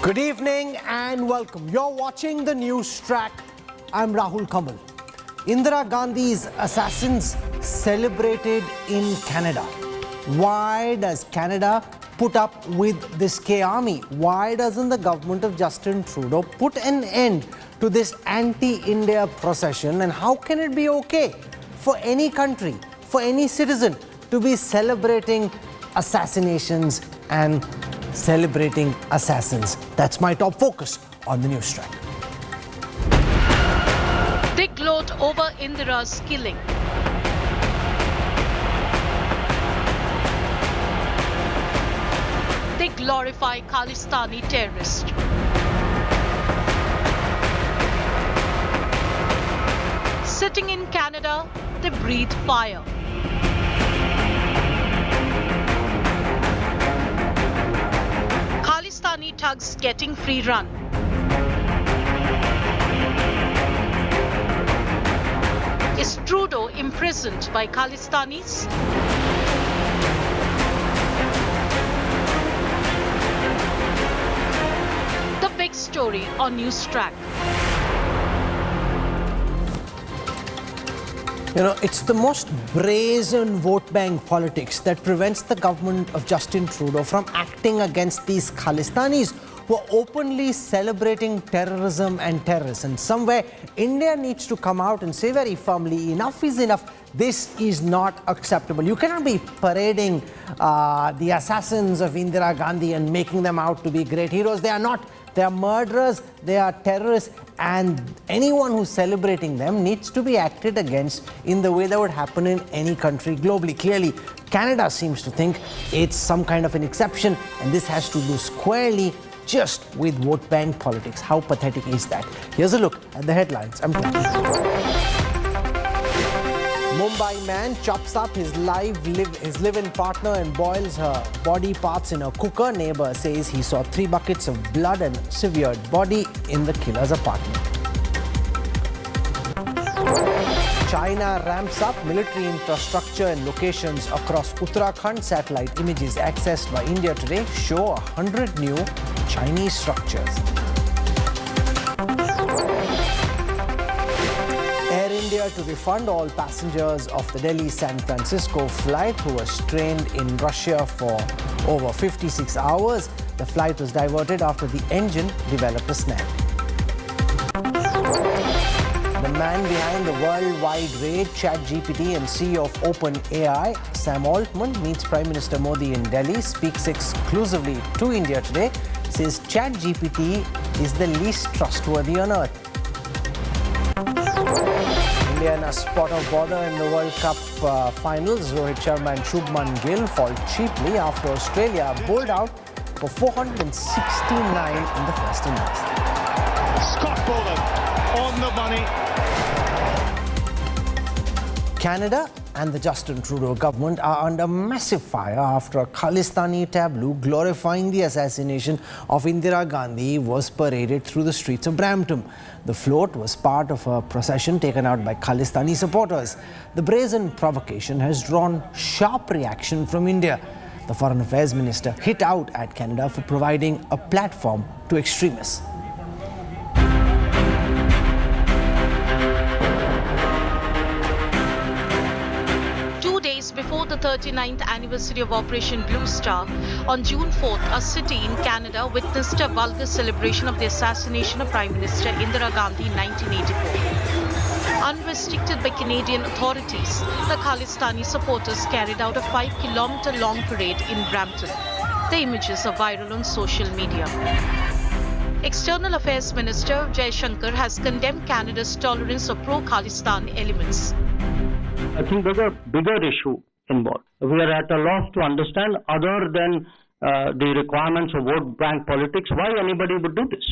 Good evening and welcome. You're watching the Newstrack. I'm Rahul Kanwal. Indira Gandhi's assassins celebrated in Canada. Why does Canada put up with this K-Army? Why doesn't the government of Justin Trudeau put an end to this anti-India procession? And how can it be okay for any country, for any citizen to be celebrating assassinations and celebrating assassins? That's my top focus on the Newstrack. They gloat over Indira's killing. They glorify Khalistani terrorists. Sitting in Canada, they breathe fire. Khalistani thugs getting free run. Is Trudeau imprisoned by Khalistanis? The big story on Newstrack. You know, it's the most brazen vote bank politics that prevents the government of Justin Trudeau from acting against these Khalistanis who are openly celebrating terrorism and terrorists. And somewhere, India needs to come out and say very firmly, enough is enough. This is not acceptable. You cannot be parading the assassins of Indira Gandhi and making them out to be great heroes. They are not. They are murderers, they are terrorists, and anyone who's celebrating them needs to be acted against in the way that would happen in any country globally. Clearly, Canada seems to think it's some kind of an exception, and this has to do squarely just with vote bank politics. How pathetic is that? Here's a look at the headlines. Mumbai man chops up his live-in partner and boils her body parts in a cooker. Neighbor says he saw 3 buckets of blood and severed body in the killer's apartment. China ramps up military infrastructure and locations across Uttarakhand. Satellite images accessed by India today show 100 new Chinese structures. Air India to refund all passengers of the Delhi-San Francisco flight who were strained in Russia for over 56 hours. The flight was diverted after the engine developed a snag. The man behind the worldwide raid, ChatGPT, and CEO of OpenAI, Sam Altman, meets Prime Minister Modi in Delhi, speaks exclusively to India today, says ChatGPT is the least trustworthy on earth. India in a spot of bother in the World Cup finals. Rohit Sharma and Shubman Gill fall cheaply after Australia bowled out for 469 in the first innings. Scott Boland on the money. Canada and the Justin Trudeau government are under massive fire after a Khalistani tableau glorifying the assassination of Indira Gandhi was paraded through the streets of Brampton. The float was part of a procession taken out by Khalistani supporters. The brazen provocation has drawn sharp reaction from India. The Foreign Affairs Minister hit out at Canada for providing a platform to extremists. Before the 39th anniversary of Operation Blue Star, on June 4th, a city in Canada witnessed a vulgar celebration of the assassination of Prime Minister Indira Gandhi in 1984. Unrestricted by Canadian authorities, the Khalistani supporters carried out a 5-kilometer-long parade in Brampton. The images are viral on social media. External Affairs Minister Jaishankar has condemned Canada's tolerance of pro-Khalistan elements. I think there's a bigger issue involved. We are at a loss to understand, other than the requirements of vote bank politics, why anybody would do this.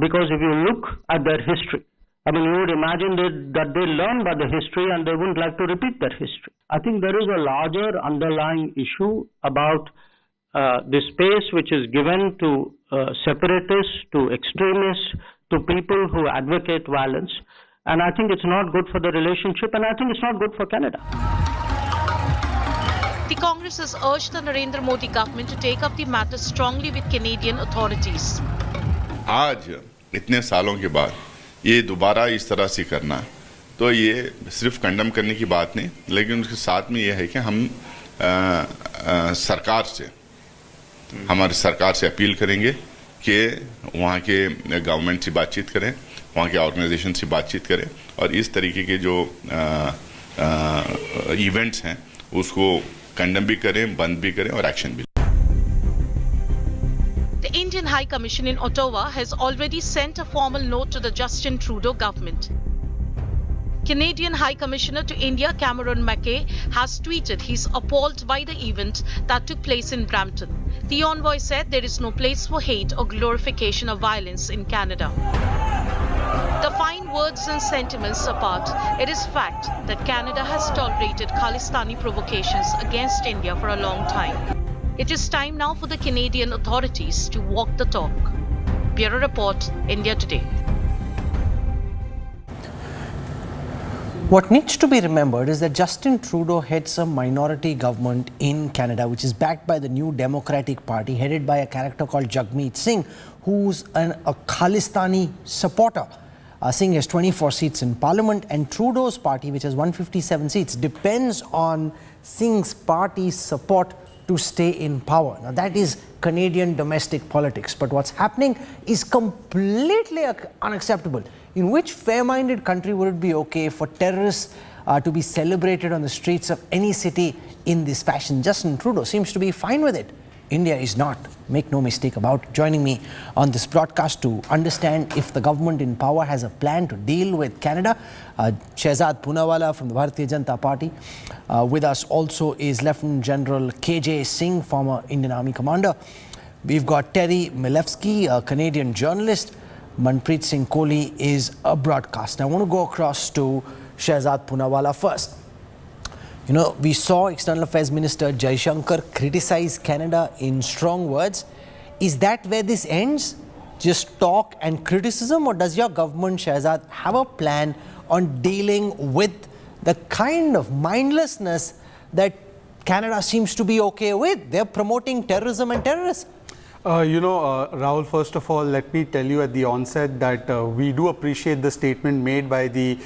Because if you look at their history, I mean, you would imagine that they learn by the history and they wouldn't like to repeat that history. I think there is a larger underlying issue about the space which is given to separatists, to extremists, to people who advocate violence. And I think it's not good for the relationship, and I think it's not good for Canada. The Congress has urged the Narendra Modi government to take up the matter strongly with Canadian authorities. आज इतने सालों के बाद ये दोबारा इस तरह से करना, तो ये सिर्फ कंडम करने की बात नहीं, लेकिन उसके साथ में ये है कि हम हमारी सरकार से अपील करेंगे कि वहाँ के गवर्नमेंट से बातचीत करें, वहाँ के ऑर्गेनाइजेशन से बातचीत करें और इस तरीके के जो इवेंट्स हैं उसको कंडम भी करें, बंद भी करें और एक्शन भी. The Indian High Commission in Ottawa has already sent a formal note to the Justin Trudeau government. Canadian High Commissioner to India Cameron Mackay has tweeted he's appalled by the event that took place in Brampton. The envoy said there is no place for hate or glorification of violence in Canada. The fine words and sentiments apart, it is fact that Canada has tolerated Khalistani provocations against India for a long time. It is time now for the Canadian authorities to walk the talk. Bureau Report, India Today. What needs to be remembered is that Justin Trudeau heads a minority government in Canada, which is backed by the New Democratic Party, headed by a character called Jagmeet Singh, who's a Khalistani supporter. Singh has 24 seats in Parliament, and Trudeau's party, which has 157 seats, depends on Singh's party's support to stay in power. Now, that is Canadian domestic politics. But what's happening is completely unacceptable. In which fair-minded country would it be okay for terrorists to be celebrated on the streets of any city in this fashion? Justin Trudeau seems to be fine with it. India is not. Make no mistake about it. Joining me on this broadcast to understand if the government in power has a plan to deal with Canada, Shehzad Poonawalla from the Bharatiya Janata Party. With us also is Lieutenant General KJ Singh, former Indian Army commander. We've got Terry Milevsky, a Canadian journalist. Manpreet Singh Kohli is a broadcaster. I want to go across to Shehzad Poonawalla first. You know, we saw External Affairs Minister Jaishankar criticize Canada in strong words. Is that where this ends? Just talk and criticism? Or does your government, Shehzad, have a plan on dealing with the kind of mindlessness that Canada seems to be okay with? They're promoting terrorism and terrorists. Rahul, first of all, let me tell you at the onset that we do appreciate the statement made by the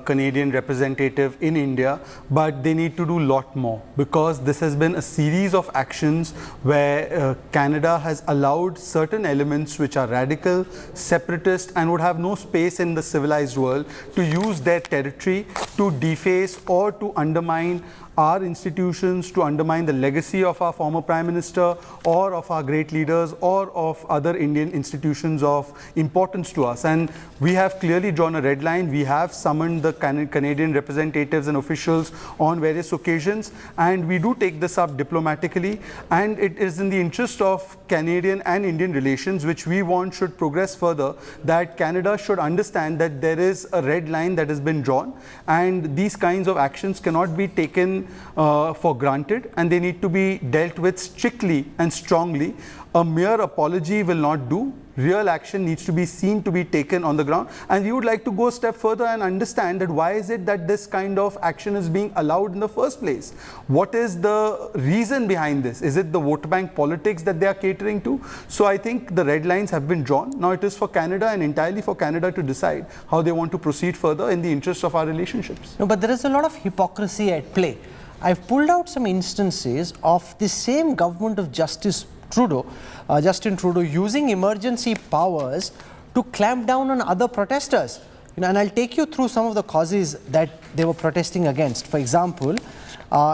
Canadian representative in India, but they need to do a lot more, because this has been a series of actions where Canada has allowed certain elements which are radical, separatist, and would have no space in the civilized world to use their territory to deface or to undermine our institutions, to undermine the legacy of our former Prime Minister or of our great leaders or of other Indian institutions of importance to us. And we have clearly drawn a red line. We have summoned the Canadian representatives and officials on various occasions, and we do take this up diplomatically, and it is in the interest of Canadian and Indian relations, which we want should progress further, that Canada should understand that there is a red line that has been drawn, and these kinds of actions cannot be taken for granted, and they need to be dealt with strictly and strongly. A mere apology will not do. Real action needs to be seen to be taken on the ground, and we would like to go a step further and understand that why is it that this kind of action is being allowed in the first place? What is the reason behind this? Is it the vote bank politics that they are catering to? So I think the red lines have been drawn. Now it is for Canada and entirely for Canada to decide how they want to proceed further in the interest of our relationships. No, but there is a lot of hypocrisy at play. I've pulled out some instances of the same government of Justin Trudeau using emergency powers to clamp down on other protesters. And I'll take you through some of the causes that they were protesting against. For example,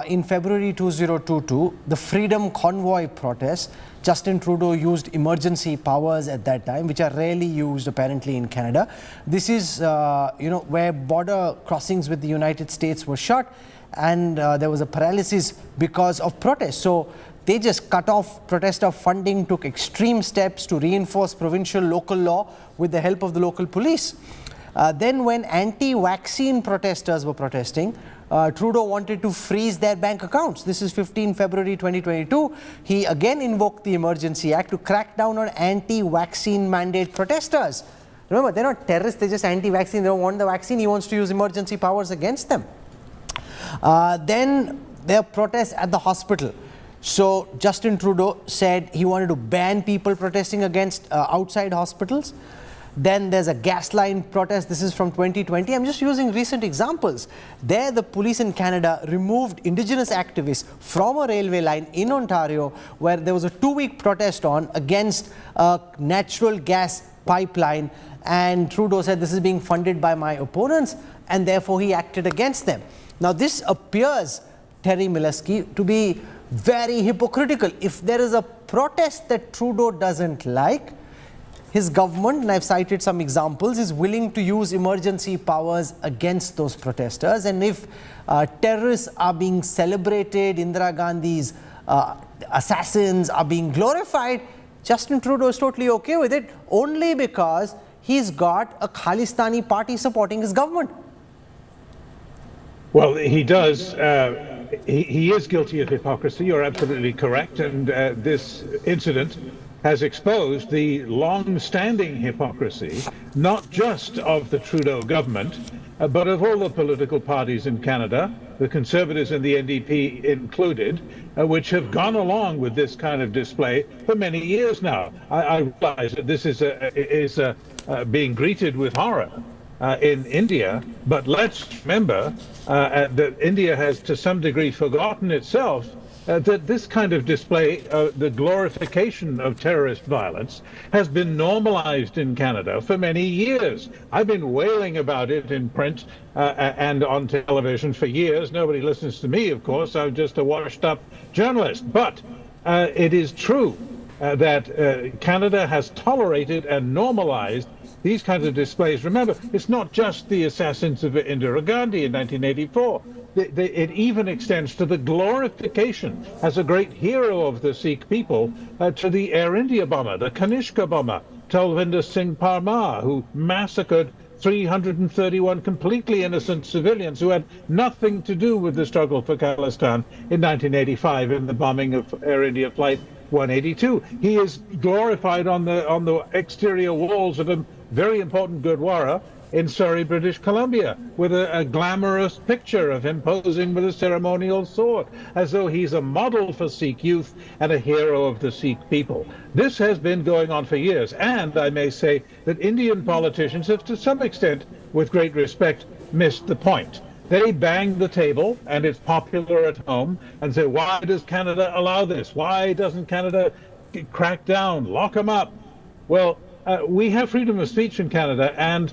in February 2022, the Freedom Convoy protests, Justin Trudeau used emergency powers at that time, which are rarely used apparently in Canada. This is, where border crossings with the United States were shut, and there was a paralysis because of protests. So they just cut off protester funding, took extreme steps to reinforce provincial local law with the help of the local police. Then when anti-vaccine protesters were protesting, Trudeau wanted to freeze their bank accounts. This is 15 February 2022. He again invoked the Emergency Act to crack down on anti-vaccine mandate protesters. Remember, they're not terrorists, they're just anti-vaccine. They don't want the vaccine. He wants to use emergency powers against them. Then there are protests at the hospital. So Justin Trudeau said he wanted to ban people protesting against outside hospitals. Then there's a gas line protest. This is from 2020. I'm just using recent examples. There, the police in Canada removed Indigenous activists from a railway line in Ontario, where there was a 2-week protest on against a natural gas pipeline. And Trudeau said, this is being funded by my opponents, and therefore he acted against them. Now, this appears, Terry Mileski, to be very hypocritical. If there is a protest that Trudeau doesn't like, his government, and I've cited some examples, is willing to use emergency powers against those protesters. And if terrorists are being celebrated, Indira Gandhi's assassins are being glorified, Justin Trudeau is totally okay with it, only because he's got a Khalistani party supporting his government. Well, he does. He is guilty of hypocrisy. You're absolutely correct. And this incident has exposed the long-standing hypocrisy, not just of the Trudeau government, but of all the political parties in Canada, the Conservatives and the NDP included, which have gone along with this kind of display for many years now. I realize that this is being greeted with horror in India, but let's remember that India has to some degree forgotten itself that this kind of display, the glorification of terrorist violence, has been normalized in Canada for many years. I've been wailing about it in print and on television for years. Nobody listens to me, of course. I'm just a washed-up journalist. But it is true that Canada has tolerated and normalized these kinds of displays. Remember, it's not just the assassins of Indira Gandhi in 1984. It even extends to the glorification as a great hero of the Sikh people to the Air India bomber, the Kanishka bomber, Talvinder Singh Parmar, who massacred 331 completely innocent civilians who had nothing to do with the struggle for Khalistan in 1985 in the bombing of Air India Flight 182. He is glorified on the exterior walls of a very important Gurdwara in Surrey, British Columbia, with a glamorous picture of him posing with a ceremonial sword, as though he's a model for Sikh youth and a hero of the Sikh people. This has been going on for years, and I may say that Indian politicians have, to some extent, with great respect, missed the point. They bang the table, and it's popular at home, and say, why does Canada allow this? Why doesn't Canada crack down, lock them up? Well, we have freedom of speech in Canada, and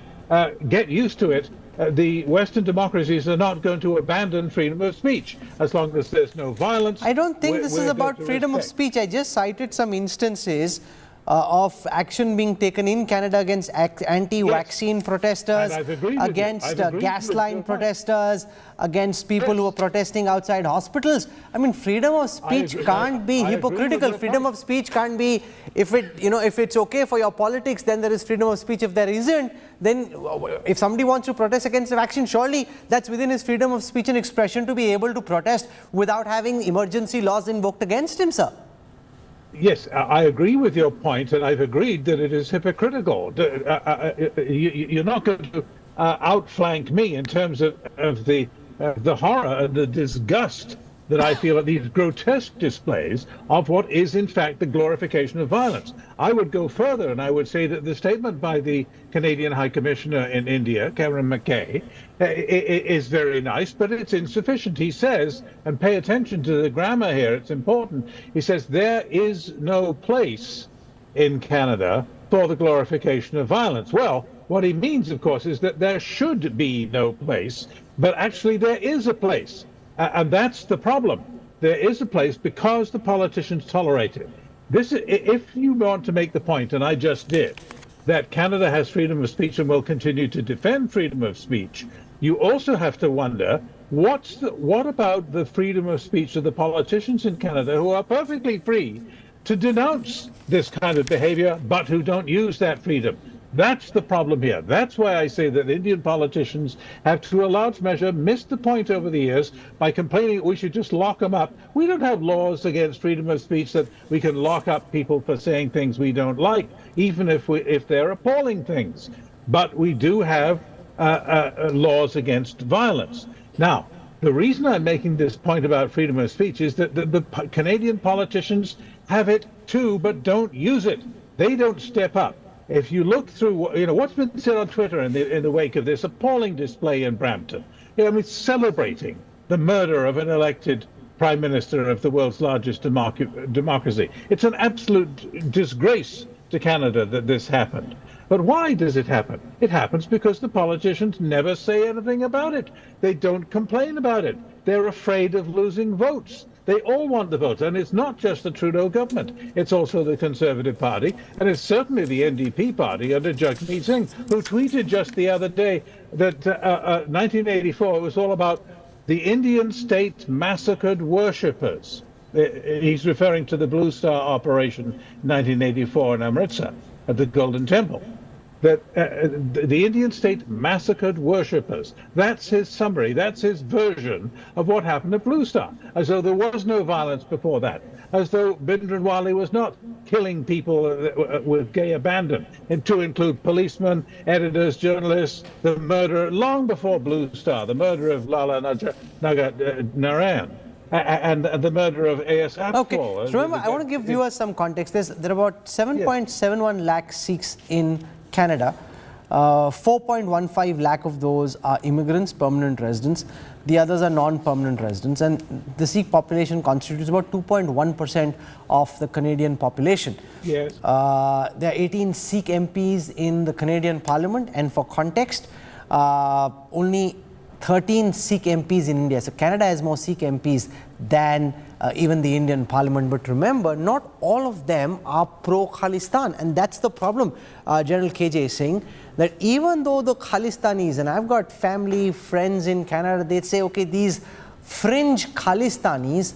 get used to it. The Western democracies are not going to abandon freedom of speech as long as there's no violence. I don't think this is about freedom of speech. I just cited some instances of action being taken in Canada against anti-vaccine protesters, against gas line protesters, against people who are protesting outside hospitals. I mean, freedom of speech can't be hypocritical. Freedom of speech can't be, if it's okay for your politics, then there is freedom of speech. If there isn't, then if somebody wants to protest against the vaccine, surely that's within his freedom of speech and expression to be able to protest without having emergency laws invoked against him, sir. Yes, I agree with your point, and I've agreed that it is hypocritical. You're not going to outflank me in terms of the horror and the disgust that I feel at these grotesque displays of what is in fact the glorification of violence. I would go further, and I would say that the statement by the Canadian High Commissioner in India, Cameron McKay, is very nice, but it's insufficient. He says, and pay attention to the grammar here, it's important, he says there is no place in Canada for the glorification of violence. Well, what he means, of course, is that there should be no place, but actually there is a place. And that's the problem. There is a place because the politicians tolerate it. If you want to make the point, and I just did, that Canada has freedom of speech and will continue to defend freedom of speech, you also have to wonder, what about the freedom of speech of the politicians in Canada who are perfectly free to denounce this kind of behavior, but who don't use that freedom? That's the problem here. That's why I say that Indian politicians have, to a large measure, missed the point over the years by complaining that we should just lock them up. We don't have laws against freedom of speech that we can lock up people for saying things we don't like, even if they're appalling things. But we do have laws against violence. Now, The reason I'm making this point about freedom of speech is that the Canadian politicians have it too, but don't use it. They don't step up. If you look through, what's been said on Twitter in the wake of this appalling display in Brampton, celebrating the murder of an elected prime minister of the world's largest democracy. It's an absolute disgrace to Canada that this happened. But why does it happen? It happens because the politicians never say anything about it. They don't complain about it. They're afraid of losing votes. They all want the votes, and it's not just the Trudeau government. It's also the Conservative Party, and it's certainly the NDP party under Jagmeet Singh, who tweeted just the other day that 1984 was all about the Indian state massacred worshippers. He's referring to the Blue Star operation 1984 in Amritsar at the Golden Temple. That the Indian state massacred worshippers. That's his summary. That's his version of what happened at Blue Star. As though there was no violence before that. As though Bhindranwale was not killing people with gay abandon, and to include policemen, editors, journalists, the murder long before Blue Star, the murder of Lala Narayan. And the murder of A.S. Apfel. Okay, so remember, I want to give viewers some context. There are about 7.71 lakh Sikhs in Canada. 4.15 lakh of those are immigrants, permanent residents. The others are non-permanent residents. And the Sikh population constitutes about 2.1% of the Canadian population. Yes. There are 18 Sikh MPs in the Canadian Parliament. And for context, only 13 Sikh MPs in India. So Canada has more Sikh MPs than even the Indian Parliament. But remember, not all of them are pro-Khalistan. And that's the problem. General KJ is saying that even though the Khalistanis, and I've got family, friends in Canada, they'd say, okay, these fringe Khalistanis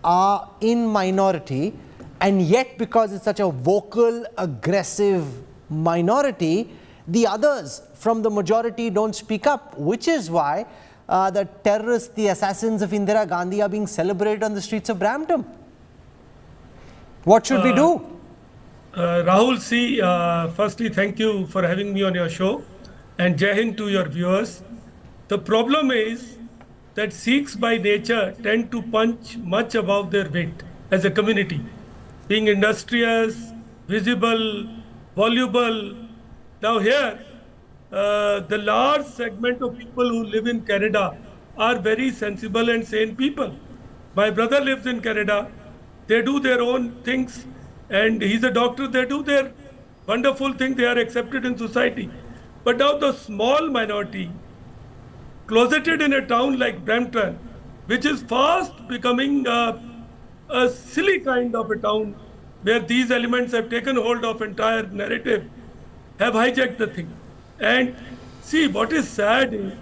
are in minority. And yet, because it's such a vocal, aggressive minority, the others from the majority don't speak up, which is why the terrorists, the assassins of Indira Gandhi are being celebrated on the streets of Brampton. What should we do? Rahul, firstly, thank you for having me on your show, and Jai Hind to your viewers. The problem is that Sikhs by nature tend to punch much above their weight as a community, being industrious, visible, voluble. Now here, the large segment of people who live in Canada are very sensible and sane people. My brother lives in Canada. They do their own things, and he's a doctor. They do their wonderful thing. They are accepted in society. But now the small minority, closeted in a town like Brampton, which is fast becoming a silly kind of a town, where these elements have taken hold of entire narrative, have hijacked the thing. And see, what is sad is,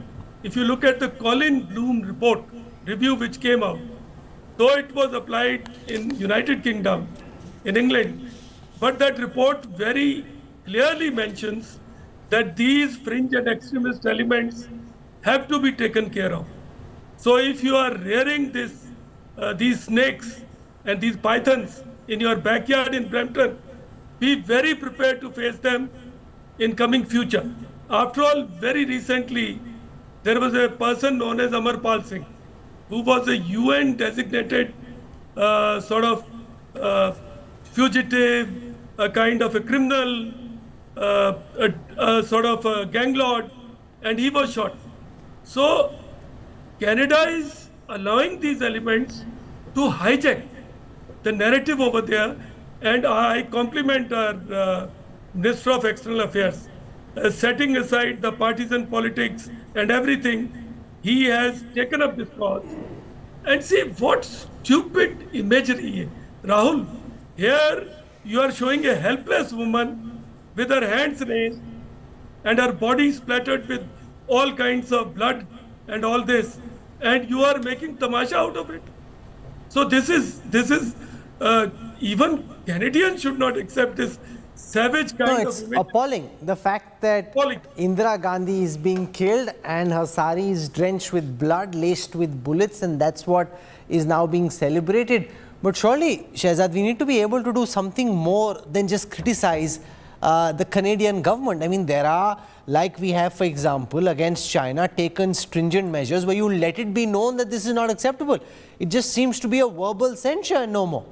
if you look at the Colin Bloom report, review which came out, though it was applied in United Kingdom, in England, but that report very clearly mentions that these fringe and extremist elements have to be taken care of. So if you are rearing these snakes and these pythons in your backyard in Brampton, be very prepared to face them in coming future. After all, very recently, there was a person known as Amarpal Singh, who was a UN designated fugitive, a kind of a criminal, a sort of a gang lord, and he was shot. So Canada is allowing these elements to hijack the narrative over there, and I compliment our Minister of External Affairs, setting aside the partisan politics and everything. He has taken up this cause. And see what stupid imagery, Rahul. Here you are showing a helpless woman with her hands raised and her body splattered with all kinds of blood and all this, and you are making tamasha out of it. So this is even Canadians should not accept this savage kind it's of image. appalling. The fact that Indira Gandhi is being killed and her sari is drenched with blood, laced with bullets, and that's what is now being celebrated. But surely, Shehzad, we need to be able to do something more than just criticize the Canadian government. I mean, there are like we have, for example, against China, taken stringent measures where you let it be known that this is not acceptable. It just seems to be a verbal censure and no more.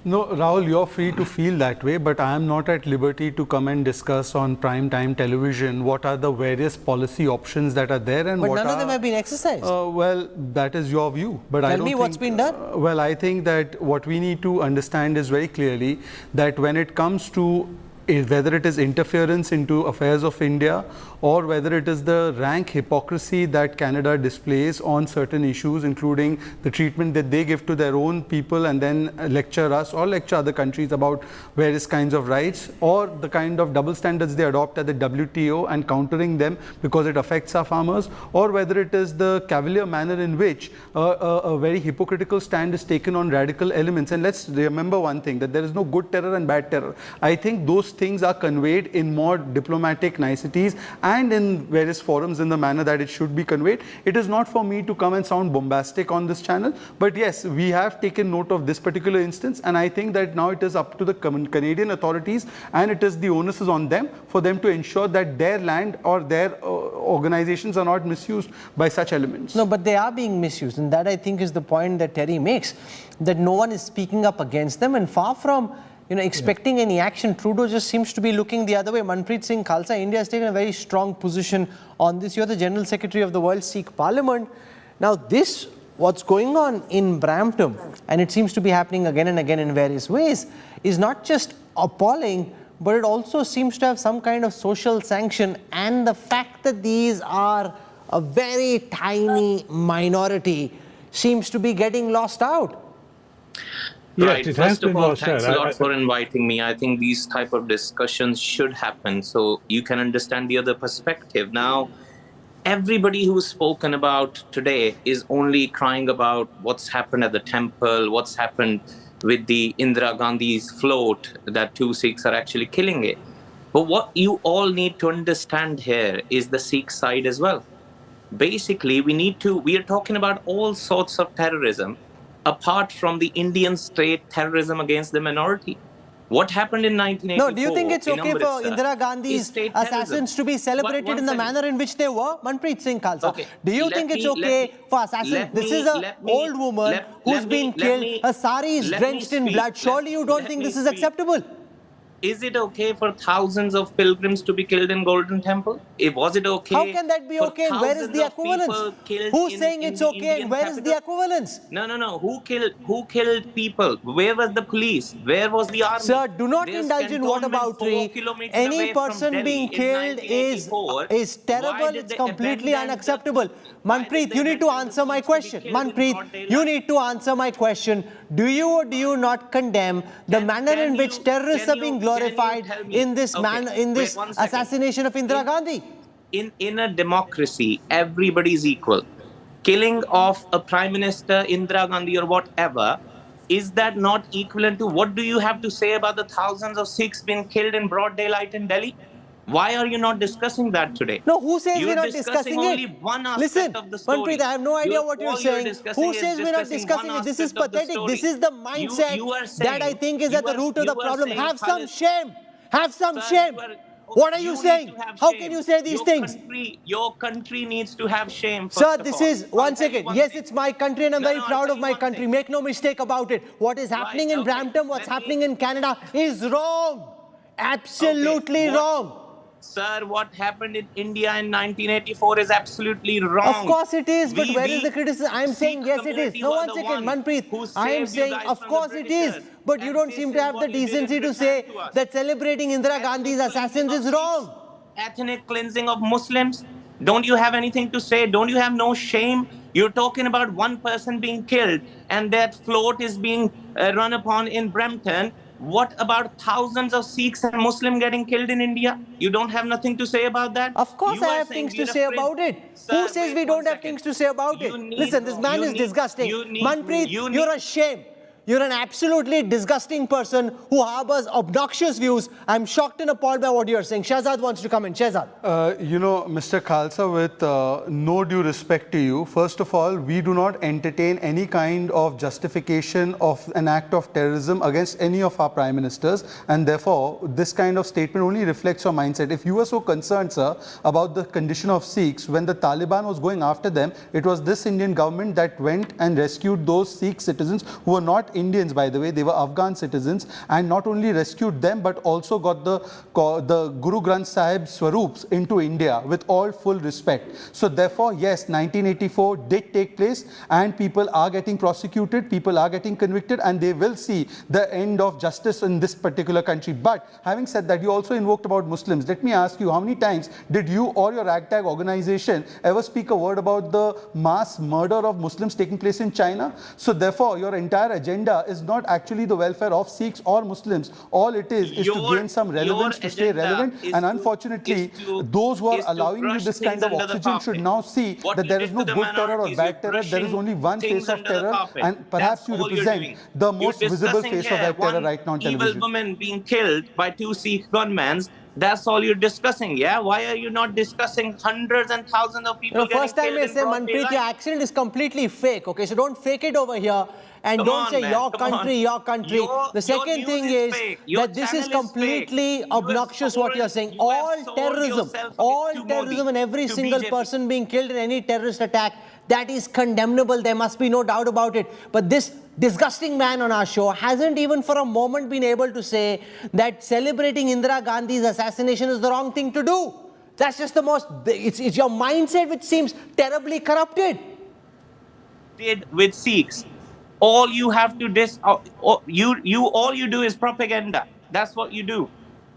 No, Rahul, you're free to feel that way, but I am not at liberty to come and discuss on prime time television what are the various policy options that are there and But what none of them have been exercised. Well, that is your view. But Tell I don't me what's been done. Well, I think that what we need to understand is very clearly that when it comes to whether it is interference into affairs of India or whether it is the rank hypocrisy that Canada displays on certain issues, including the treatment that they give to their own people and then lecture us or lecture other countries about various kinds of rights, or the kind of double standards they adopt at the WTO and countering them because it affects our farmers, or whether it is the cavalier manner in which a very hypocritical stand is taken on radical elements. And let's remember one thing, that there is no good terror and bad terror. I think those things are conveyed in more diplomatic niceties and in various forums in the manner that it should be conveyed. It is not for me to come and sound bombastic on this channel, but yes, we have taken note of this particular instance, and I think that now it is up to the Canadian authorities, and it is the onus is on them for them to ensure that their land or their organizations are not misused by such elements. No, but they are being misused, and that I think is the point that Terry makes, that no one is speaking up against them, and far from expecting any action, Trudeau just seems to be looking the other way. Manpreet Singh Khalsa, India has taken a very strong position on this. You're the General Secretary of the World Sikh Parliament. Now this, what's going on in Brampton, and it seems to be happening again and again in various ways, is not just appalling, but it also seems to have some kind of social sanction, and the fact that these are a very tiny minority seems to be getting lost out. Right. Yes, it has First of been all, lost thanks out. a lot for inviting me. I think these type of discussions should happen so you can understand the other perspective. Now, everybody who's spoken about today is only crying about what's happened at the temple, what's happened with the Indira Gandhi's float, that 2 Sikhs are actually killing it. But what you all need to understand here is the Sikh side as well. Basically, we are talking about all sorts of terrorism apart from the Indian state terrorism against the minority. What happened in 1984? No, do you think it's okay for Indira Gandhi's assassins to be celebrated in the manner in which they were? Manpreet Singh Khalsa. Okay. Do you think it's okay for assassins? This is an old woman who's been killed. Her sari is drenched in blood. Surely you don't think this is acceptable? Is it okay for thousands of pilgrims to be killed in Golden Temple? Was it okay? How can that be okay? And where is the equivalence? Who's saying it's okay and where is the equivalence? No. Who killed people? Where was the police? Where was the army? Sir, do not indulge in whataboutery. Any person being killed is terrible. It's completely unacceptable. Manpreet, you need to answer my question. Manpreet, you need to answer my question. Do you or do you not condemn the manner in which terrorists are being glorified in this assassination of Indira Gandhi? In a democracy, everybody is equal. Killing of a Prime Minister, Indira Gandhi or whatever, is that not equivalent to what do you have to say about the thousands of Sikhs being killed in broad daylight in Delhi? Why are you not discussing that today? No, who says we're not discussing only it? one aspect Listen, of the story. Manpreet, I have no idea what you're saying. Who says we're not discussing it? This is pathetic. This is the mindset that I think is at the root of the problem. Have some shame. Have some shame. What are you saying? How can you say these things? Your country needs to have shame. Sir, this is, one second. Yes, it's my country and I'm very proud of my country. Make no mistake about it. What is happening in Brampton, what's happening in Canada is wrong. Absolutely wrong. Sir, what happened in India in 1984 is absolutely wrong. Of course it is, but where is the criticism? I am saying yes it is. No, one second, Manpreet. I am saying of course it is, but you don't seem to have the decency to say that celebrating Indira Gandhi's assassins is wrong. Ethnic cleansing of Muslims. Don't you have anything to say? Don't you have no shame? You're talking about one person being killed and that float is being run upon in Brampton. What about thousands of Sikhs and Muslims getting killed in India? You don't have nothing to say about that? Of course I have things to say about it. Who says we don't have things to say about it? Listen, this man is disgusting. Manpreet, you're a shame. You're an absolutely disgusting person who harbors obnoxious views. I'm shocked and appalled by what you're saying. Shahzad wants to come in. Shahzad. Mr. Khalsa, with no due respect to you, first of all, we do not entertain any kind of justification of an act of terrorism against any of our prime ministers, and therefore, this kind of statement only reflects your mindset. If you were so concerned, sir, about the condition of Sikhs, when the Taliban was going after them, it was this Indian government that went and rescued those Sikh citizens who were not Indians, by the way, they were Afghan citizens, and not only rescued them but also got the Guru Granth Sahib Swarups into India with all full respect. So therefore, yes, 1984 did take place and people are getting prosecuted, people are getting convicted, and they will see the end of justice in this particular country. But having said that, you also invoked about Muslims. Let me ask you, how many times did you or your ragtag organization ever speak a word about the mass murder of Muslims taking place in China? So therefore, your entire agenda is not actually the welfare of Sikhs or Muslims. All it is to gain some relevance, to stay relevant, and unfortunately, those who are allowing you this kind of oxygen should now see that there is no good terror or bad terror. There is only one face of terror, and perhaps you represent the most visible face of that terror right now on television. Evil woman being killed by 2 Sikh gunmen. That's all you're discussing, yeah? Why are you not discussing hundreds and thousands of people getting first time killed I in say, broad Manpreet, your daylight? accent is completely fake, okay? So don't fake it over here. And Come don't on, say man, your come country, on. your country. Your The second news thing is is fake. Your that this is channel is completely fake. You have obnoxious what you're saying. you have All sold terrorism, yourself all to terrorism Modi, and every to single BJP. person being killed in any terrorist attack, that is condemnable. There must be no doubt about it. But this disgusting man on our show hasn't even for a moment been able to say that celebrating Indira Gandhi's assassination is the wrong thing to do. That's just the most, it's your mindset which seems terribly corrupted. Did with Sikhs. All you have to all you do is propaganda. That's what you do.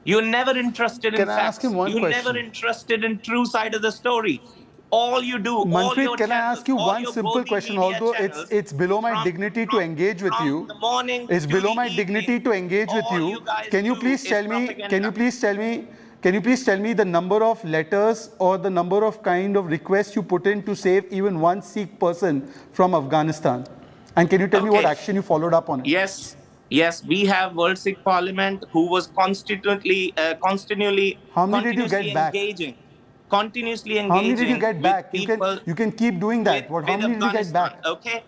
You're never interested in Can I ask facts. him one You're question? never interested in true side of the story. All you do, all Manpreet, your can I channels, ask you all one your simple Bodhi question, media although channels, it's below my dignity to engage with you. From the morning It's to below the my dignity evening, to engage with all you. you guys Can you do please is tell me, propaganda. can you please tell me the number of letters or the number of kind of requests you put in to save even one Sikh person from Afghanistan? And can you tell me what action you followed up on it? Yes, we have World Sikh Parliament who was continuously How many did you get back? continuously How many did you engaging get with back? people You can keep doing that. How many did you get Afghanistan. back? Okay.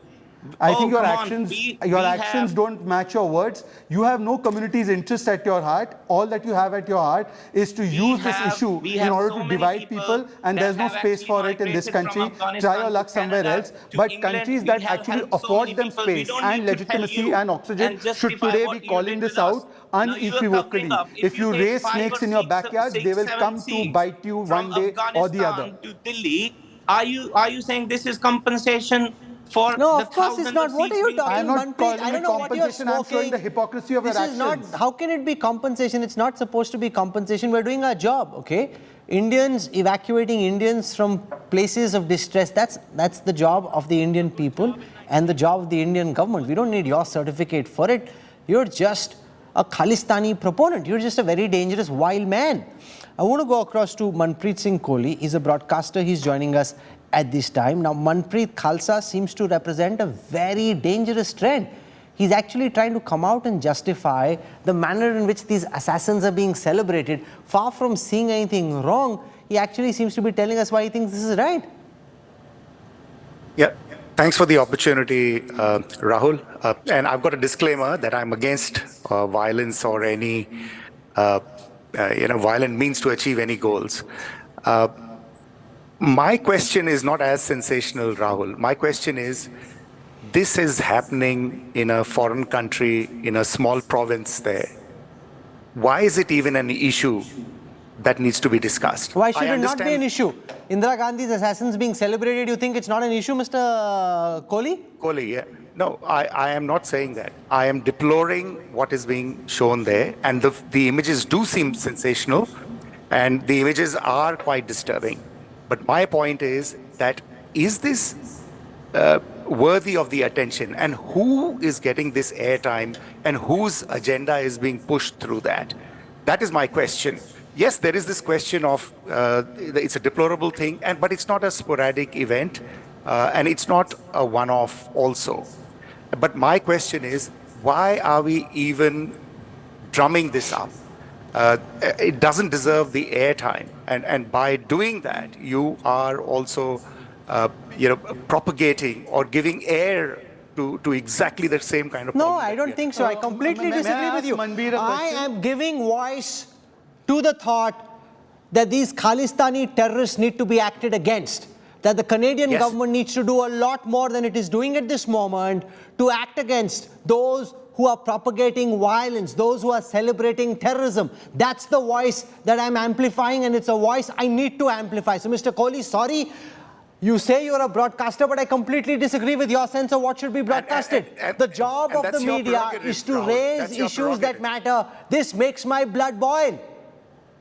I think your come actions, on. your We actions have, don't match your words. You have no community's interest at your heart. All that you have at your heart is to use this issue in order so to many divide people, and that there's no have space actually for it in this migrated from country. Try Afghanistan your to luck somewhere Canada, else. to But England. countries We that have actually helped so many afford them people. We space don't and need to tell legitimacy you and oxygen and should justify today what be you calling did this with us. out Now you are covering unequivocally. up. If you take raise 5 or snakes in your 6, backyards, they 6, will 7 come to Sikhs bite you from one day or the other. Afghanistan to Delhi, are you saying this is compensation for No, the of course it's thousands of not. What are Sikhs you being talking, I'm killed? not Manpreet? I calling don't it know what you're compensation. I'm showing smoking. the hypocrisy of This your is not, actions. how can it be compensation? It's not supposed to be compensation. We're doing our job, okay? Indians, evacuating Indians from places of distress, that's the job of the Indian people and the job of the Indian government. We don't need your certificate for it. You're just a Khalistani proponent. You're just a very dangerous, wild man. I want to go across to Manpreet Singh Kohli. He's a broadcaster. He's joining us at this time. Now, Manpreet Khalsa seems to represent a very dangerous trend. He's actually trying to come out and justify the manner in which these assassins are being celebrated. Far from seeing anything wrong, he actually seems to be telling us why he thinks this is right. Yeah, thanks for the opportunity, Rahul. And I've got a disclaimer that I'm against violence or any, violent means to achieve any goals. My question is not as sensational, Rahul. My question is, this is happening in a foreign country, in a small province there. Why is it even an issue that needs to be discussed? Why should it not be an issue? Indira Gandhi's assassins being celebrated, you think it's not an issue, Mr. Kohli? Kohli, yeah. No, I am not saying that. I am deploring what is being shown there, and the images do seem sensational, and the images are quite disturbing. But my point is that, is this worthy of the attention, and who is getting this airtime, and whose agenda is being pushed through that? That is my question. Yes, there is this question of it's a deplorable thing, but it's not a sporadic event, and it's not a one-off also. But my question is, why are we even drumming this up? It doesn't deserve the airtime, and by doing that, you are also, propagating or giving air to exactly the same kind of No, problem I that don't we are think so. I completely may I disagree with ask you. Manbir a I question? am giving voice to the thought that these Khalistani terrorists need to be acted against. That the Canadian Yes. government needs to do a lot more than it is doing at this moment to act against those who are propagating violence, those who are celebrating terrorism. That's the voice that I'm amplifying, and it's a voice I need to amplify. So, Mr. Kohli, sorry, you say you're a broadcaster, but I completely disagree with your sense of what should be broadcasted. The job of the that's your media prerogative, is to Rahul. raise That's your issues that prerogative. matter. This makes my blood boil.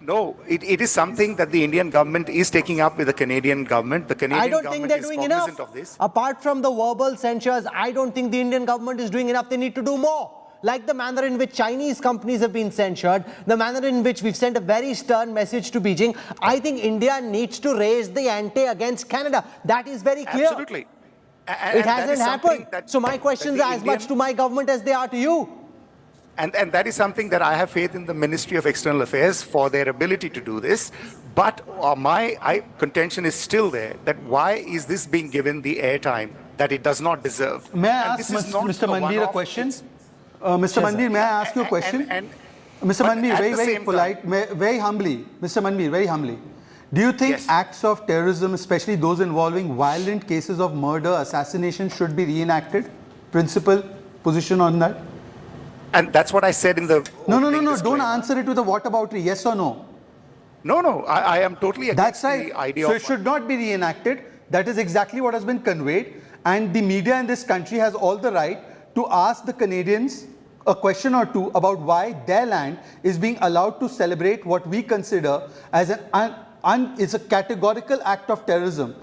No, it is something that the Indian government is taking up with the Canadian government. The Canadian I don't government think they're is doing cognizant enough. of this. Apart from the verbal censures, I don't think the Indian government is doing enough. They need to do more. Like the manner in which Chinese companies have been censured, the manner in which we've sent a very stern message to Beijing. I think India needs to raise the ante against Canada. That is very clear. Absolutely. It hasn't happened. So my questions are as much to my government as they are to you. And that is something that I have faith in the Ministry of External Affairs for their ability to do this. But my contention is still there, that why is this being given the airtime that it does not deserve? May I And ask this is not Mr. a Manbir a one-off, question? it's- Mr. Manbir, may I ask you a question? Mr. but Manbir, at very, the very same polite, very humbly, Mr. Manbir, very humbly. Do you think Yes. acts of terrorism, especially those involving violent cases of murder, assassination, should be reenacted? Principal position on that? And that's what I said in the No, opening don't disclaimer. answer it with a whataboutery, yes or no? No, I am totally against That's right. the idea So of... it should not be reenacted. That is exactly what has been conveyed. And the media in this country has all the right to ask the Canadians a question or two about why their land is being allowed to celebrate what we consider as is a categorical act of terrorism.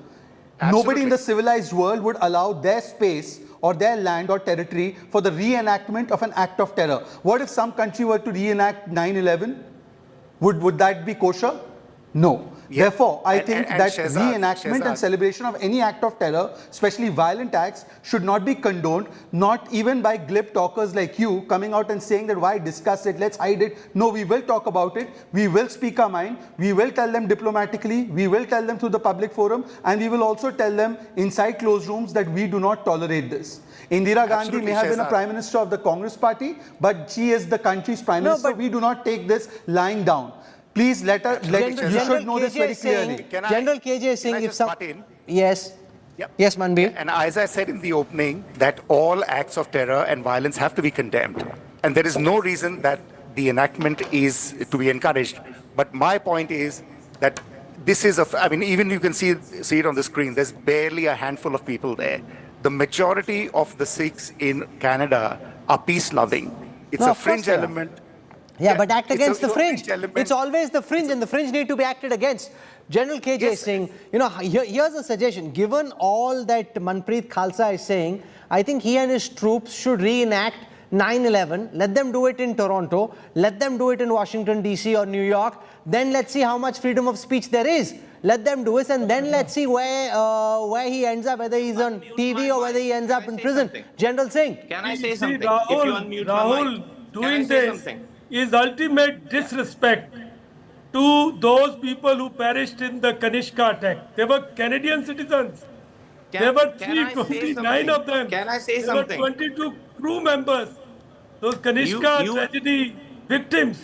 Nobody in the civilized world would allow their space or their land or territory for the reenactment of an act of terror. What if some country were to reenact 9/11? Would that be kosher? No. Yeah. Therefore, I think and that Shehzad, and celebration of any act of terror, especially violent acts, should not be condoned, not even by glib talkers like you coming out and saying that why discuss it, let's hide it. No, we will talk about it. We will speak our mind. We will tell them diplomatically. We will tell them through the public forum. And we will also tell them inside closed rooms that we do not tolerate this. Indira Gandhi Absolutely, may have been a Shehzad. prime minister of the Congress party, but she is the country's prime No, minister. but- We do not take this lying down. Please let us, you should know this very KJ is saying- clearly. General KJ is saying Can I if just some... butt in? Yes. Yep. Yes, Manbir. And as I said in the opening, that all acts of terror and violence have to be condemned. And there is no reason that the enactment is to be encouraged. But my point is that this is even you can see it on the screen, there's barely a handful of people there. The majority of the Sikhs in Canada are peace-loving. It's No, a of course fringe they are. element. Yeah, but act it's against a the fringe. element. It's always the fringe, and the fringe need to be acted against. General KJ is Yes. saying, here's a suggestion. Given all that Manpreet Khalsa is saying, I think he and his troops should reenact 9/11. Let them do it in Toronto. Let them do it in Washington, D.C. or New York. Then let's see how much freedom of speech there is. Let them do it, and then let's see where he ends up, whether he's on TV or whether he ends up in prison. something? General Singh. Can I say See, something? If you Rahul, unmute my mic. Can I doing say this something? is ultimate disrespect to those people who perished in the Kanishka attack. They were Canadian citizens. There were Can I say 329 something? of them. Can I say there something? were 22 crew members. Those Kanishka You- tragedy victims.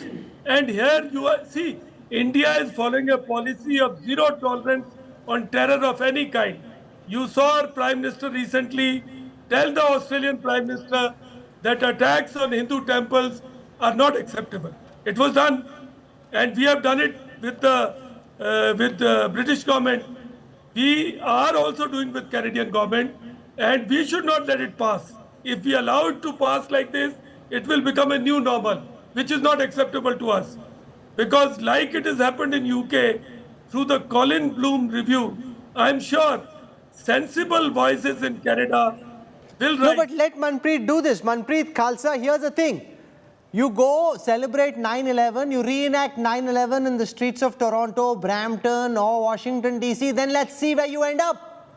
And here you are, see, India is following a policy of zero tolerance on terror of any kind. You saw our Prime Minister recently tell the Australian Prime Minister that attacks on Hindu temples are not acceptable. It was done, and we have done it with the British government. We are also doing with Canadian government, and we should not let it pass. If we allow it to pass like this, it will become a new normal, which is not acceptable to us. Because like it has happened in UK through the Colin Bloom review, I'm sure sensible voices in Canada will No, rise. but let Manpreet do this. Manpreet Khalsa, here's the thing. You go celebrate 9/11, you reenact 9/11 in the streets of Toronto, Brampton or Washington, D.C., then let's see where you end up.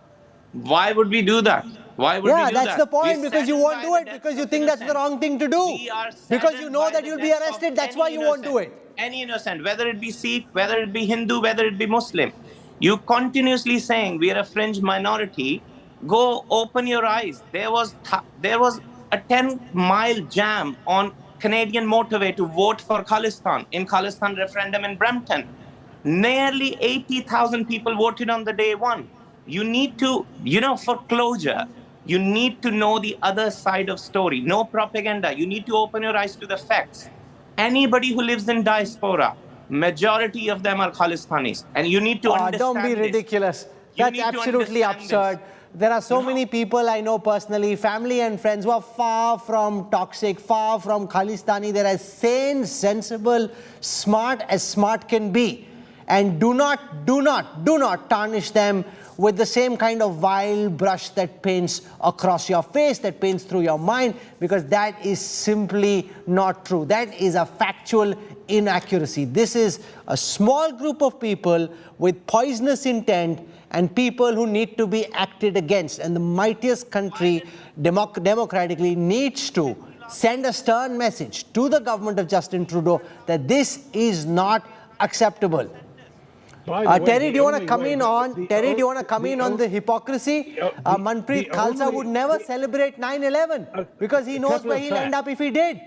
Why would we do that? Why would we Yeah, do that's that? the point, We because you stand won't by do the it, deaths because you of think that's the innocent. wrong thing to do. We are Because you saddened know by that the you'll be deaths of arrested, that's any why you won't do innocent. it. Any innocent, whether it be Sikh, whether it be Hindu, whether it be Muslim. You continuously saying we are a fringe minority. Go open your eyes. There was a 10-mile jam on Canadian motorway to vote for Khalistan in Khalistan referendum in Brampton. Nearly 80,000 people voted on the day one. You need to, for closure, you need to know the other side of story. No propaganda. You need to open your eyes to the facts. Anybody who lives in diaspora, majority of them are Khalistanis. And you need to Don't be understand this. ridiculous. You That's need to absolutely understand this. absurd. There are so many people I know personally, family and friends, who are far from toxic, far from Khalistani. They're as sane, sensible, smart as smart can be. And do not tarnish them with the same kind of vile brush that paints across your face, that paints through your mind, because that is simply not true. That is a factual inaccuracy. This is a small group of people with poisonous intent and people who need to be acted against. And the mightiest country democratically needs to send a stern message to the government of Justin Trudeau that this is not acceptable. Terry, do you want to come in on the hypocrisy? Manpreet Khalsa would never celebrate 9/11 because he knows where he'll end up if he did.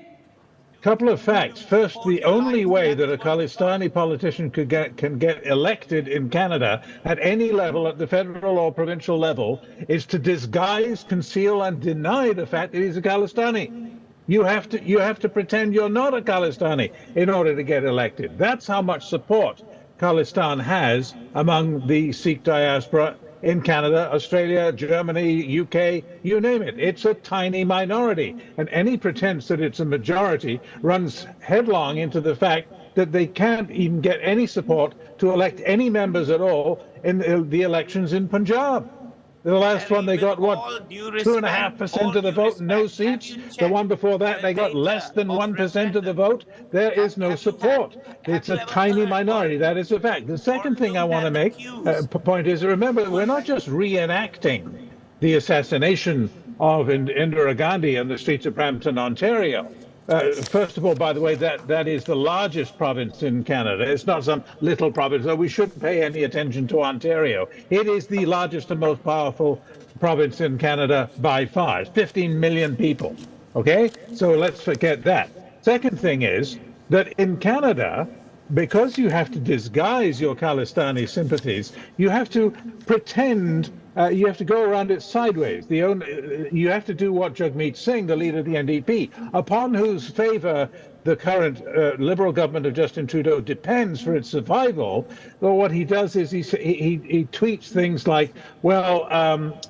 Couple of facts. First, the only way that a Khalistani politician can get elected in Canada at any level, at the federal or provincial level, is to disguise, conceal, and deny the fact that he's a Khalistani. You have to pretend you're not a Khalistani in order to get elected. That's how much support Khalistan has among the Sikh diaspora in Canada, Australia, Germany, UK, you name it. It's a tiny minority. And any pretense that it's a majority runs headlong into the fact that they can't even get any support to elect any members at all in the elections in Punjab. The last one, they got, 2.5% of the vote, no seats. The one before that, they got less than 1% of the vote. There is no support. It's a tiny minority. That is a fact. The second thing I want to make point is, remember, we're not just reenacting the assassination of Indira Gandhi on the streets of Brampton, Ontario. First of all, by the way, that is the largest province in Canada. It's not some little province. So we shouldn't pay any attention to Ontario. It is the largest and most powerful province in Canada by far. It's 15 million people. Okay? So let's forget that. Second thing is that in Canada, because you have to disguise your Khalistani sympathies, you have to pretend, you have to go around it sideways. You have to do what Jagmeet Singh, the leader of the NDP, upon whose favor the current Liberal government of Justin Trudeau depends for its survival. Well, what he does is he tweets things like, well,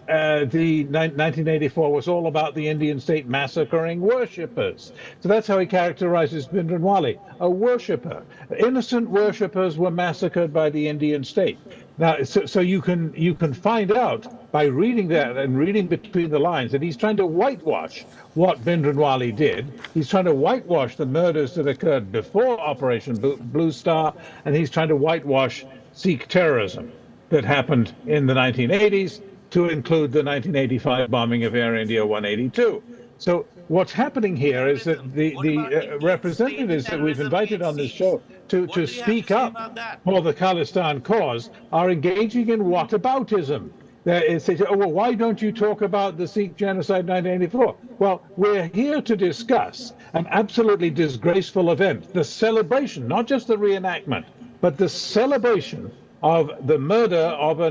the 1984 was all about the Indian state massacring worshippers. So that's how he characterizes Bhindranwale, a worshipper. Innocent worshippers were massacred by the Indian state. Now, so you can find out by reading that and reading between the lines that he's trying to whitewash what Bhindranwale did. He's trying to whitewash the murders that occurred before Operation Blue Star, and he's trying to whitewash Sikh terrorism that happened in the 1980s, to include the 1985 bombing of Air India 182. So what's happening here is that the representatives that we've invited on this show to speak up for the Khalistan cause are engaging in whataboutism. They say, oh, well, why don't you talk about the Sikh genocide 1984? Well, we're here to discuss an absolutely disgraceful event, the celebration, not just the reenactment, but the celebration of the murder of a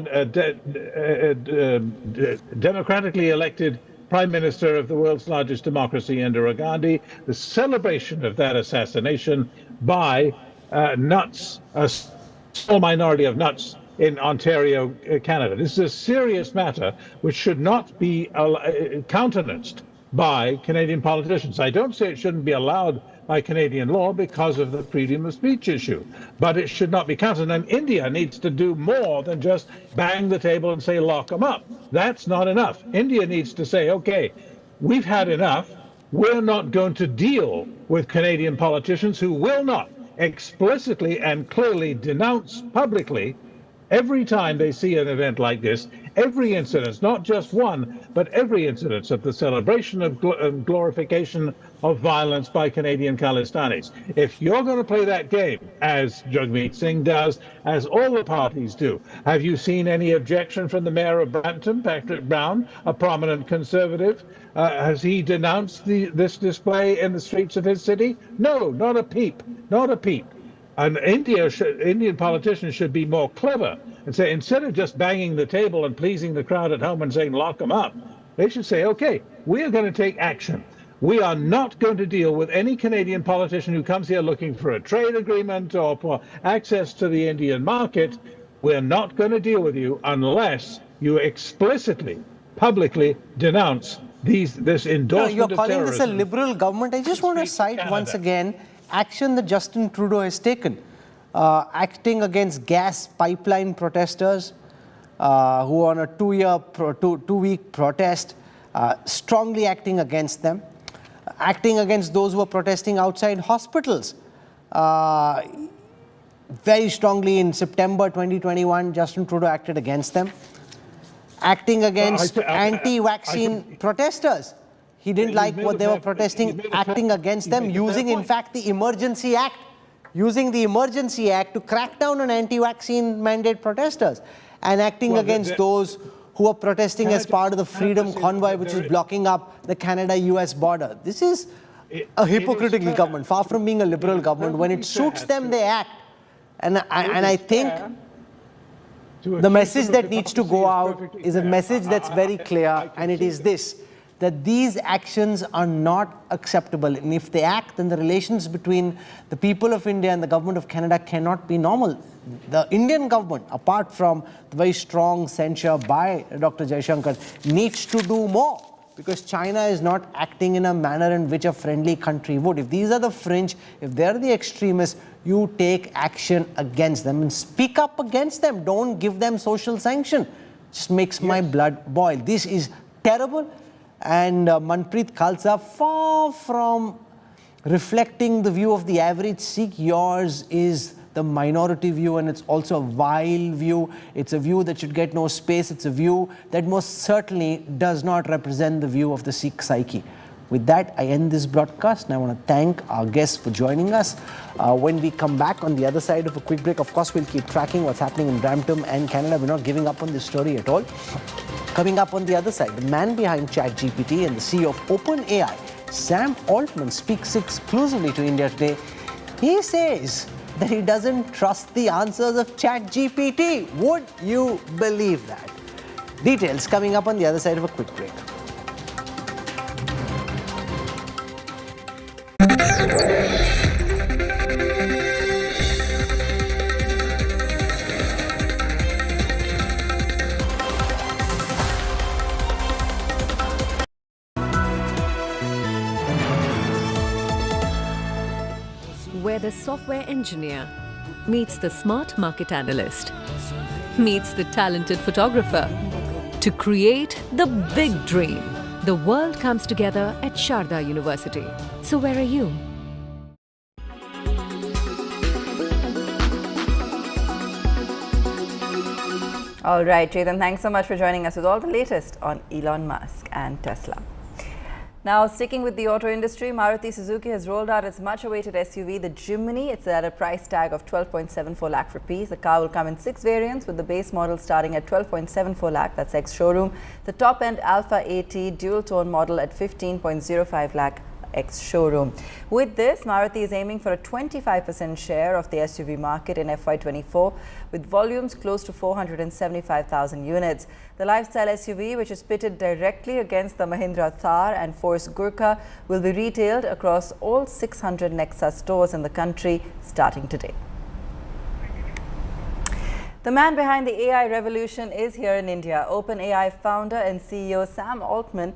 democratically elected Prime Minister of the world's largest democracy, Indira Gandhi, the celebration of that assassination by nuts, a small minority of nuts in Ontario, Canada. This is a serious matter which should not be countenanced by Canadian politicians. I don't say it shouldn't be allowed by Canadian law because of the freedom of speech issue, but it should not be counted. And India needs to do more than just bang the table and say, lock them up. That's not enough. India needs to say, okay, we've had enough. We're not going to deal with Canadian politicians who will not explicitly and clearly denounce publicly Every time they see an event like this, every incident, not just one, but every incident of the celebration of glorification of violence by Canadian Khalistanis. If you're going to play that game, as Jagmeet Singh does, as all the parties do, have you seen any objection from the mayor of Brampton, Patrick Brown, a prominent conservative? Has he denounced this display in the streets of his city? No, not a peep, not a peep. And Indian politicians should be more clever and say, instead of just banging the table and pleasing the crowd at home and saying, lock them up, they should say, okay, we are going to take action. We are not going to deal with any Canadian politician who comes here looking for a trade agreement or for access to the Indian market. We're not going to deal with you unless you explicitly, publicly denounce this endorsement of terrorism. You're calling this a liberal government. I just want to cite once again action that Justin Trudeau has taken, acting against gas pipeline protesters who are on a two-week protest, strongly acting against them, acting against those who are protesting outside hospitals. Very strongly in September 2021, Justin Trudeau acted against them, acting against anti-vaccine protesters. He didn't like what they were protesting, acting against them, using, in fact, the Emergency Act, to crack down on anti-vaccine mandate protesters, and acting against those who are protesting as part of the Freedom Convoy, which is blocking up the Canada-US border. This is a hypocritical government, far from being a liberal government. When it suits them, they act. And I think the message that needs to go out is a message that's very clear, and it is this, that these actions are not acceptable. And if they act, then the relations between the people of India and the government of Canada cannot be normal. The Indian government, apart from the very strong censure by Dr. Jaishankar, needs to do more, because China is not acting in a manner in which a friendly country would. If these are the fringe, if they're the extremists, you take action against them and speak up against them. Don't give them social sanction. Just makes my blood boil. This is terrible. And Manpreet Khalsa, far from reflecting the view of the average Sikh, yours is the minority view, and it's also a vile view. It's a view that should get no space. It's a view that most certainly does not represent the view of the Sikh psyche. With that, I end this broadcast, and I want to thank our guests for joining us. When we come back on the other side of a quick break, of course, we'll keep tracking what's happening in Brampton and Canada. We're not giving up on this story at all. Coming up on the other side, the man behind ChatGPT and the CEO of OpenAI, Sam Altman, speaks exclusively to India today. He says that he doesn't trust the answers of ChatGPT. Would you believe that? Details coming up on the other side of a quick break. Where the software engineer meets the smart market analyst, meets the talented photographer to create the big dream. The world comes together at Sharda University. So where are you? All right, Chetan, thanks so much for joining us with all the latest on Elon Musk and Tesla. Now, sticking with the auto industry, Maruti Suzuki has rolled out its much-awaited SUV, the Jimny. It's at a price tag of 12.74 lakh rupees. The car will come in 6 variants, with the base model starting at 12.74 lakh, that's ex-showroom. The top-end Alpha AT dual-tone model at 15.05 lakh, ex-showroom. With this, Maruti is aiming for a 25% share of the SUV market in FY24, with volumes close to 475,000 units. The lifestyle SUV, which is pitted directly against the Mahindra Thar and Force Gurkha, will be retailed across all 600 Nexa stores in the country starting today. The man behind the AI revolution is here in India. OpenAI founder and CEO Sam Altman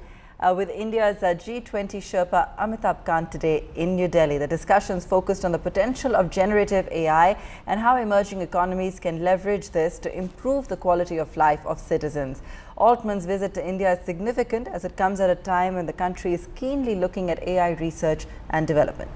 with India's G20 Sherpa Amitabh Kant today in New Delhi. The discussions focused on the potential of generative AI and how emerging economies can leverage this to improve the quality of life of citizens. Altman's visit to India is significant as it comes at a time when the country is keenly looking at AI research and development.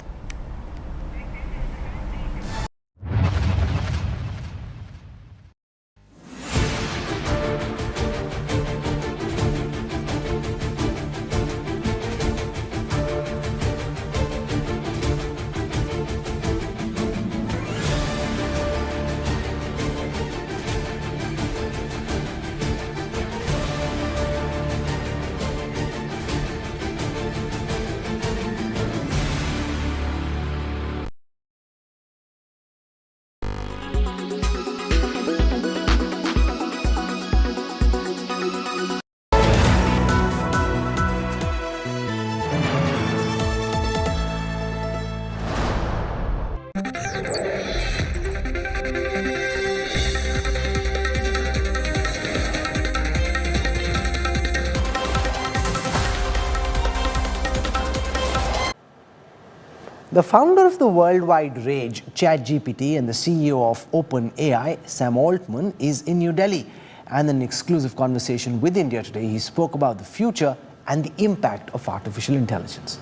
The founder of the worldwide rage, ChatGPT, and the CEO of OpenAI, Sam Altman, is in New Delhi. And in an exclusive conversation with India Today, he spoke about the future and the impact of artificial intelligence.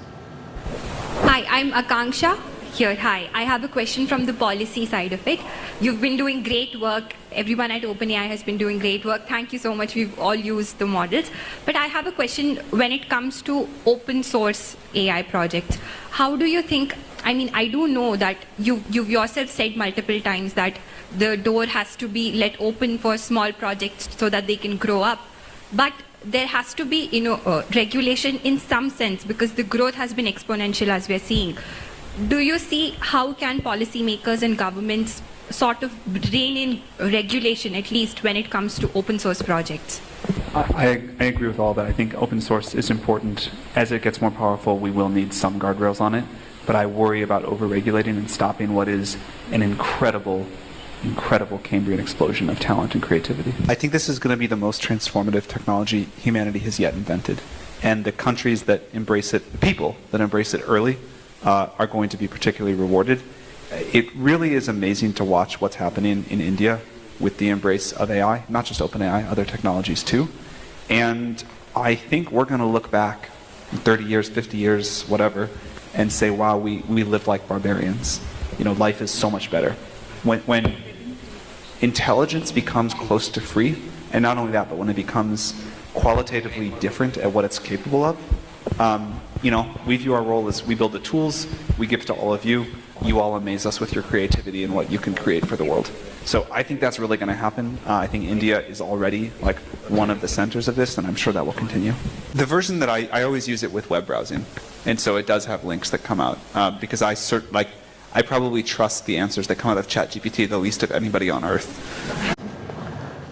Hi, I'm Akanksha. Here, hi. I have a question from the policy side of it. You've been doing great work. Everyone at OpenAI has been doing great work. Thank you so much. We've all used the models. But I have a question when it comes to open source AI projects. How do you think, I mean, I do know that you've yourself said multiple times that the door has to be let open for small projects so that they can grow up. But there has to be, regulation in some sense because the growth has been exponential as we're seeing. Do you see how can policymakers and governments sort of rein in regulation, at least when it comes to open source projects? I agree with all that. I think open source is important. As it gets more powerful, we will need some guardrails on it. But I worry about over-regulating and stopping what is an incredible Cambrian explosion of talent and creativity. I think this is going to be the most transformative technology humanity has yet invented. And the countries that embrace it, the people that embrace it early, are going to be particularly rewarded. It really is amazing to watch what's happening in India with the embrace of AI, not just OpenAI, other technologies too. And I think we're going to look back 30 years, 50 years, whatever, and say, wow, we lived like barbarians. Life is so much better. When intelligence becomes close to free, and not only that, but when it becomes qualitatively different at what it's capable of, we view our role as we build the tools, we give to all of you, you all amaze us with your creativity and what you can create for the world. So I think that's really going to happen. I think India is already like one of the centers of this, and I'm sure that will continue. The version that I always use it with web browsing, and so it does have links that come out because I probably trust the answers that come out of ChatGPT the least of anybody on Earth.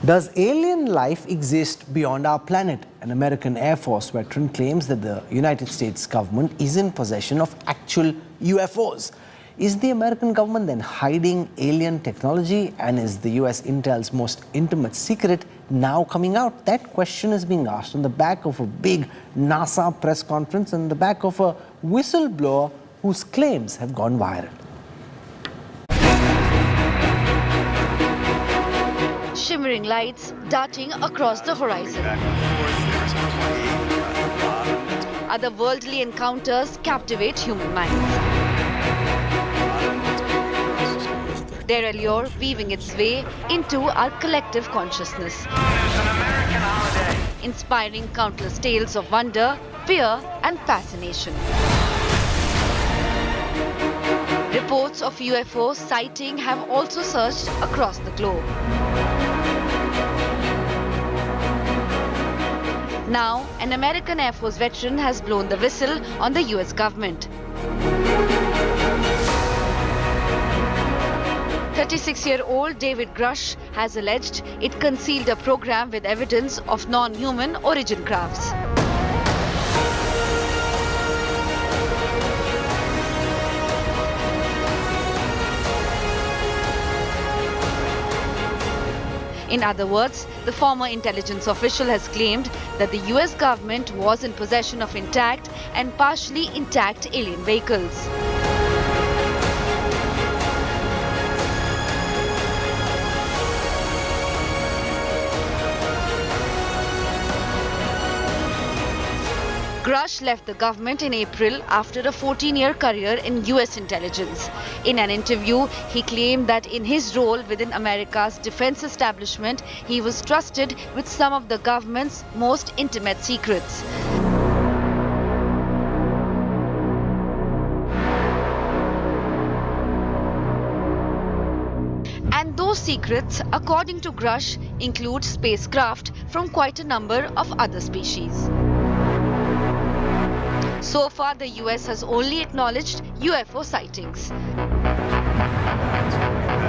Does alien life exist beyond our planet? An American Air Force veteran claims that the United States government is in possession of actual UFOs. Is the American government then hiding alien technology? And is the US intel's most intimate secret now coming out? That question is being asked on the back of a big NASA press conference and the back of a whistleblower whose claims have gone viral. Shimmering lights darting across the horizon. Otherworldly encounters captivate human minds. Their allure weaving its way into our collective consciousness. Inspiring countless tales of wonder, fear and fascination. Reports of UFO sighting have also surged across the globe. Now, an American Air Force veteran has blown the whistle on the US government. 36-year-old David Grush has alleged it concealed a program with evidence of non-human origin crafts. In other words, the former intelligence official has claimed that the US government was in possession of intact and partially intact alien vehicles. Grush left the government in April after a 14-year career in US intelligence. In an interview, he claimed that in his role within America's defense establishment, he was trusted with some of the government's most intimate secrets. And those secrets, according to Grush, include spacecraft from quite a number of other species. So far, the US has only acknowledged UFO sightings. Back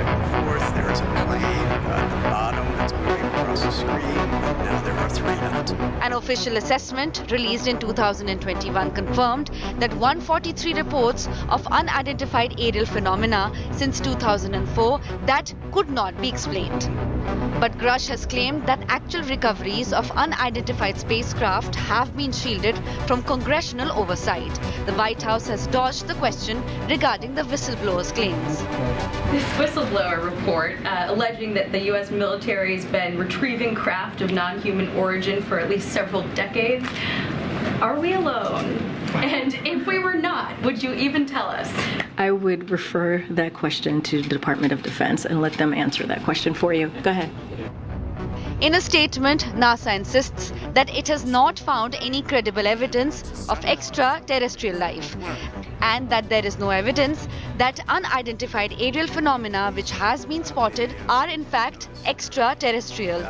and forth, there is a plane at the bottom that's moving across the screen, and now there are 3 dots. An official assessment released in 2021 confirmed that 143 reports of unidentified aerial phenomena since 2004 that could not be explained. But Grush has claimed that actual recoveries of unidentified spacecraft have been shielded from congressional oversight. The White House has dodged the question regarding the whistleblower's claims. This whistleblower report alleging that the U.S. military has been retrieving craft of non-human origin for at least several decades. Are we alone? And if we were not, would you even tell us? I would refer that question to the Department of Defense and let them answer that question for you. Go ahead. In a statement, NASA insists that it has not found any credible evidence of extraterrestrial life and that there is no evidence that unidentified aerial phenomena which has been spotted are in fact extraterrestrial.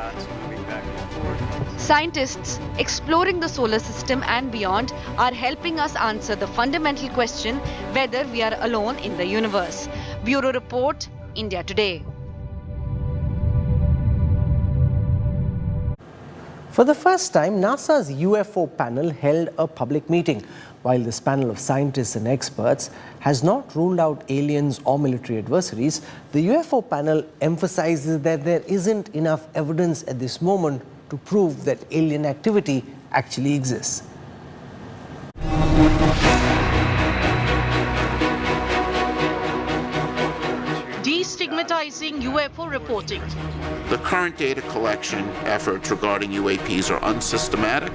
Scientists exploring the solar system and beyond are helping us answer the fundamental question whether we are alone in the universe. Bureau Report, India Today. For the first time, NASA's UFO panel held a public meeting. While this panel of scientists and experts has not ruled out aliens or military adversaries, the UFO panel emphasizes that there isn't enough evidence at this moment to prove that alien activity actually exists. Destigmatizing UFO reporting. The current data collection efforts regarding UAPs are unsystematic.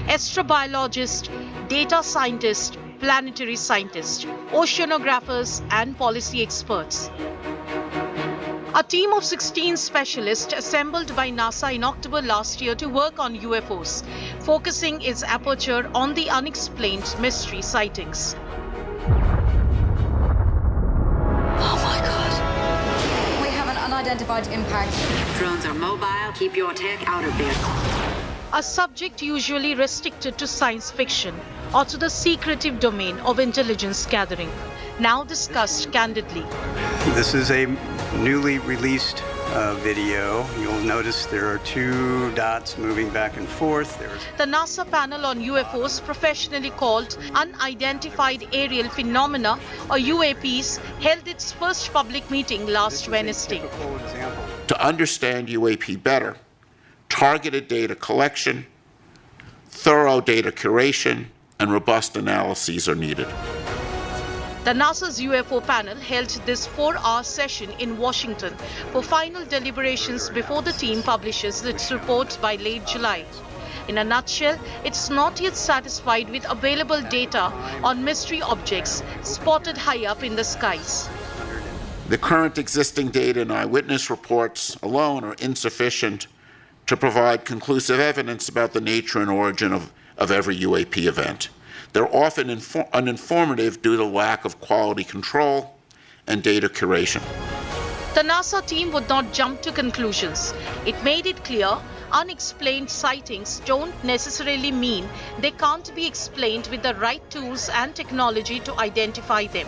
Astrobiologists, data scientists, planetary scientists, oceanographers, and policy experts. A team of 16 specialists assembled by NASA in October last year to work on UFOs, focusing its aperture on the unexplained mystery sightings. Oh my God. We have an unidentified impact. Drones are mobile. Keep your tech out of there. A subject usually restricted to science fiction or to the secretive domain of intelligence gathering, now discussed candidly. This is a newly released video. You'll notice there are 2 dots moving back and forth. The NASA panel on UFOs, professionally called Unidentified Aerial Phenomena or UAPs, held its first public meeting last Wednesday. To understand UAP better, targeted data collection, thorough data curation, and robust analyses are needed. The NASA's UFO panel held this 4-hour session in Washington for final deliberations before the team publishes its report by late July. In a nutshell, it's not yet satisfied with available data on mystery objects spotted high up in the skies. The current existing data and eyewitness reports alone are insufficient to provide conclusive evidence about the nature and origin of every UAP event. They're often uninformative due to lack of quality control and data curation. The NASA team would not jump to conclusions. It made it clear unexplained sightings don't necessarily mean they can't be explained with the right tools and technology to identify them,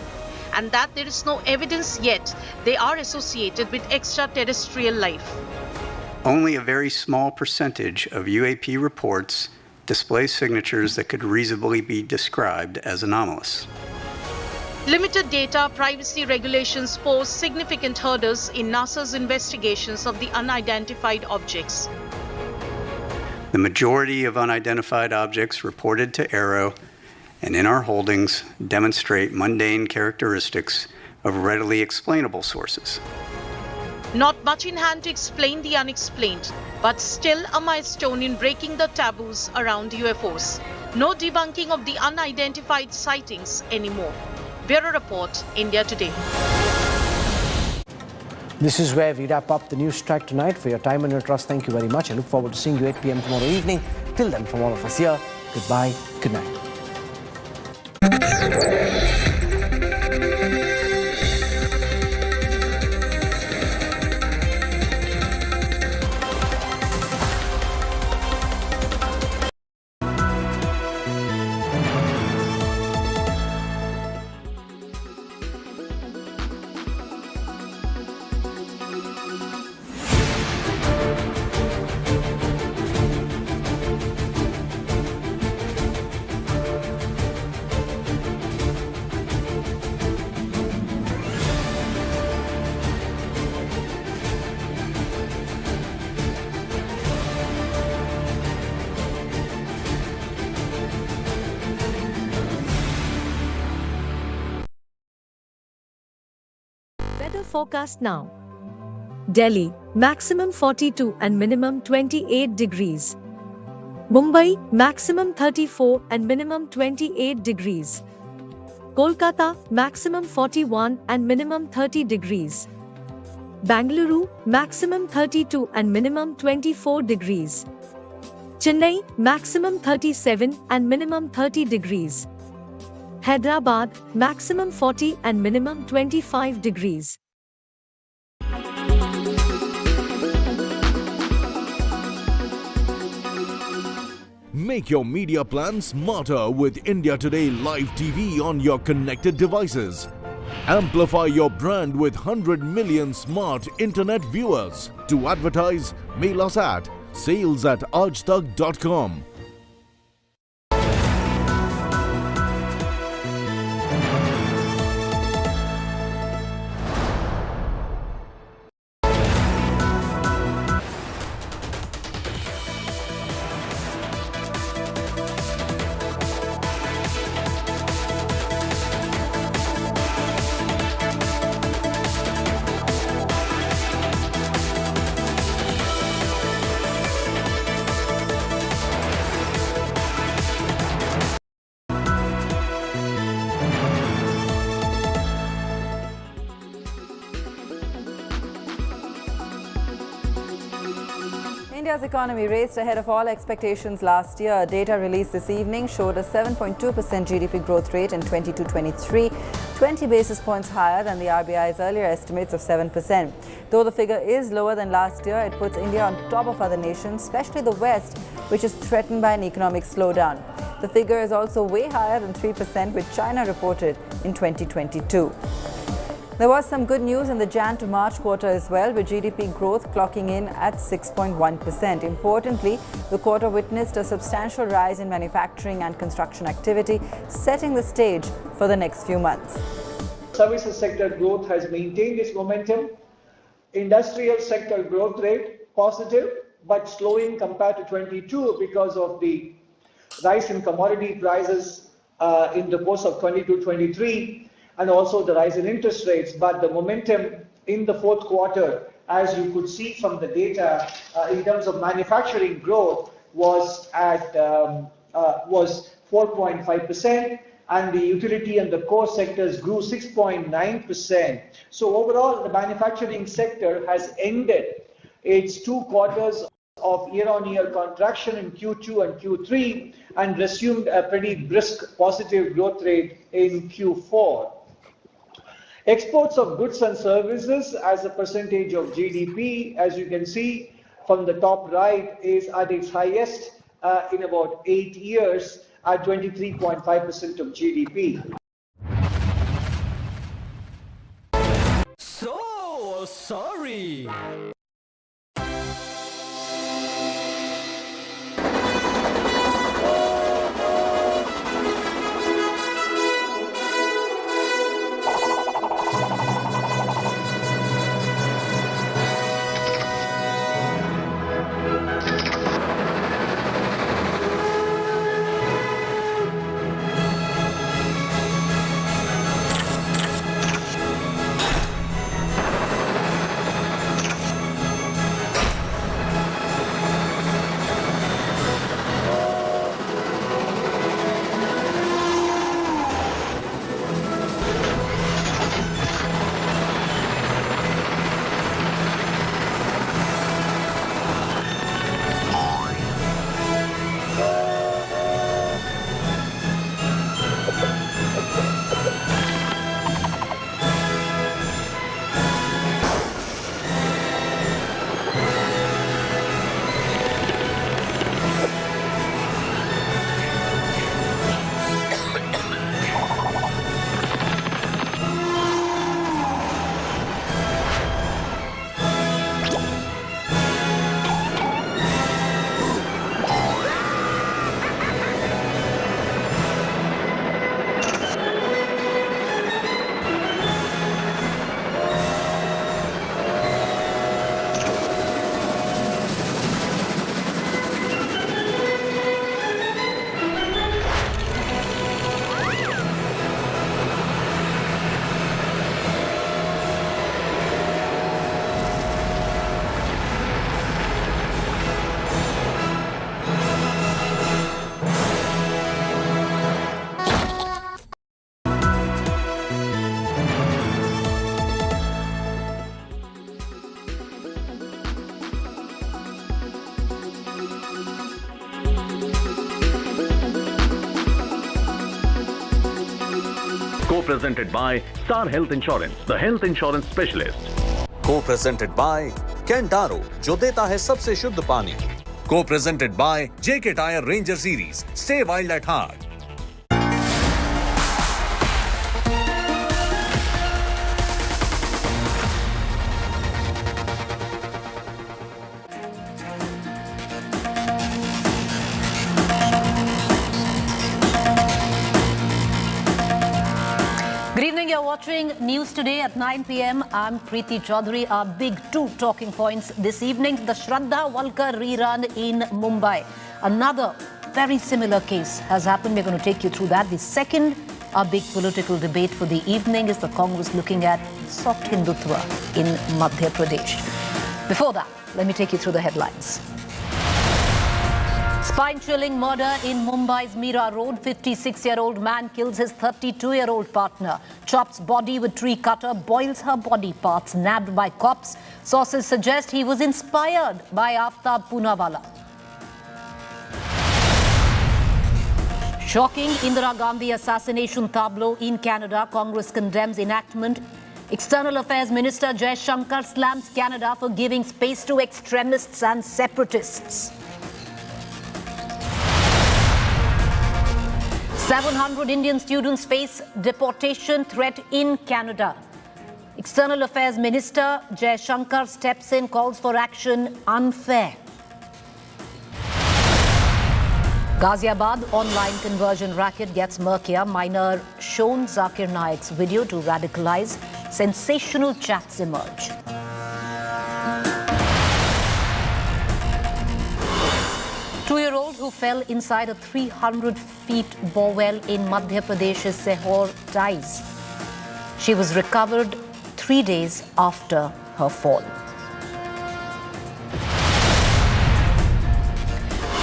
and that there is no evidence yet they are associated with extraterrestrial life. Only a very small percentage of UAP reports display signatures that could reasonably be described as anomalous. Limited data privacy regulations pose significant hurdles in NASA's investigations of the unidentified objects. The majority of unidentified objects reported to Aero and in our holdings demonstrate mundane characteristics of readily explainable sources. Not much in hand to explain the unexplained, but still a milestone in breaking the taboos around UFOs. No debunking of the unidentified sightings anymore. Bureau Report, India Today. This is where we wrap up the Newstrack tonight. For your time and your trust, thank you very much. I look forward to seeing you 8 p.m. tomorrow evening. Till then, from all of us here, goodbye, good night. forecast now. Delhi, maximum 42 and minimum 28 degrees. Mumbai, maximum 34 and minimum 28 degrees. Kolkata, maximum 41 and minimum 30 degrees. Bangalore, maximum 32 and minimum 24 degrees. Chennai, maximum 37 and minimum 30 degrees. Hyderabad, maximum 40 and minimum 25 degrees. Make your media plan smarter with India Today Live TV on your connected devices. Amplify your brand with 100 million smart internet viewers. To advertise, mail us at sales@aajtak.com. India's economy raced ahead of all expectations last year. Data released this evening showed a 7.2% GDP growth rate in 22-23, 20 basis points higher than the RBI's earlier estimates of 7%. Though the figure is lower than last year, it puts India on top of other nations, especially the West, which is threatened by an economic slowdown. The figure is also way higher than 3%, which China reported in 2022. There was some good news in the Jan to March quarter as well, with GDP growth clocking in at 6.1%. Importantly, the quarter witnessed a substantial rise in manufacturing and construction activity, setting the stage for the next few months. Services sector growth has maintained its momentum. Industrial sector growth rate positive, but slowing compared to 22 because of the rise in commodity prices in the course of 22-23. And also the rise in interest rates, but the momentum in the fourth quarter, as you could see from the data, in terms of manufacturing growth, was at 4.5%, and the utility and the core sectors grew 6.9%. So overall, the manufacturing sector has ended its 2 quarters of year-on-year contraction in Q2 and Q3 and resumed a pretty brisk positive growth rate in Q4. Exports of goods and services as a percentage of GDP, as you can see from the top right, is at its highest in about 8 years at 23.5% of GDP. So sorry. Co-presented by Star Health Insurance, the health insurance specialist. Co-presented by Kentaro, जो देता है सबसे शुद्ध पानी. Co-presented by JK Tyre Ranger Series. Stay wild at heart. Good evening, you're watching News Today at 9 p.m. I'm Preeti Chaudhary. Our big two talking points this evening, the Shraddha Walkar rerun in Mumbai. Another very similar case has happened. We're going to take you through that. The second, our big political debate for the evening is the Congress looking at soft Hindutva in Madhya Pradesh. Before that, let me take you through the headlines. Spine-chilling murder in Mumbai's Mira Road. 56-year-old man kills his 32-year-old partner, chops body with tree cutter, boils her body parts, nabbed by cops. Sources suggest he was inspired by Aftab Poonawalla. Shocking Indira Gandhi assassination tableau in Canada. Congress condemns enactment. External Affairs Minister Jai Shankar slams Canada for giving space to extremists and separatists. 700 Indian students face deportation threat in Canada. External Affairs Minister Jai Shankar steps in, calls for action unfair. Ghaziabad online conversion racket gets murkier. Minor shown Zakir Naik's video to radicalize. Sensational chats emerge. Two-year-old who fell inside a 300-feet borewell in Madhya Pradesh's Sehor dies. She was recovered 3 days after her fall.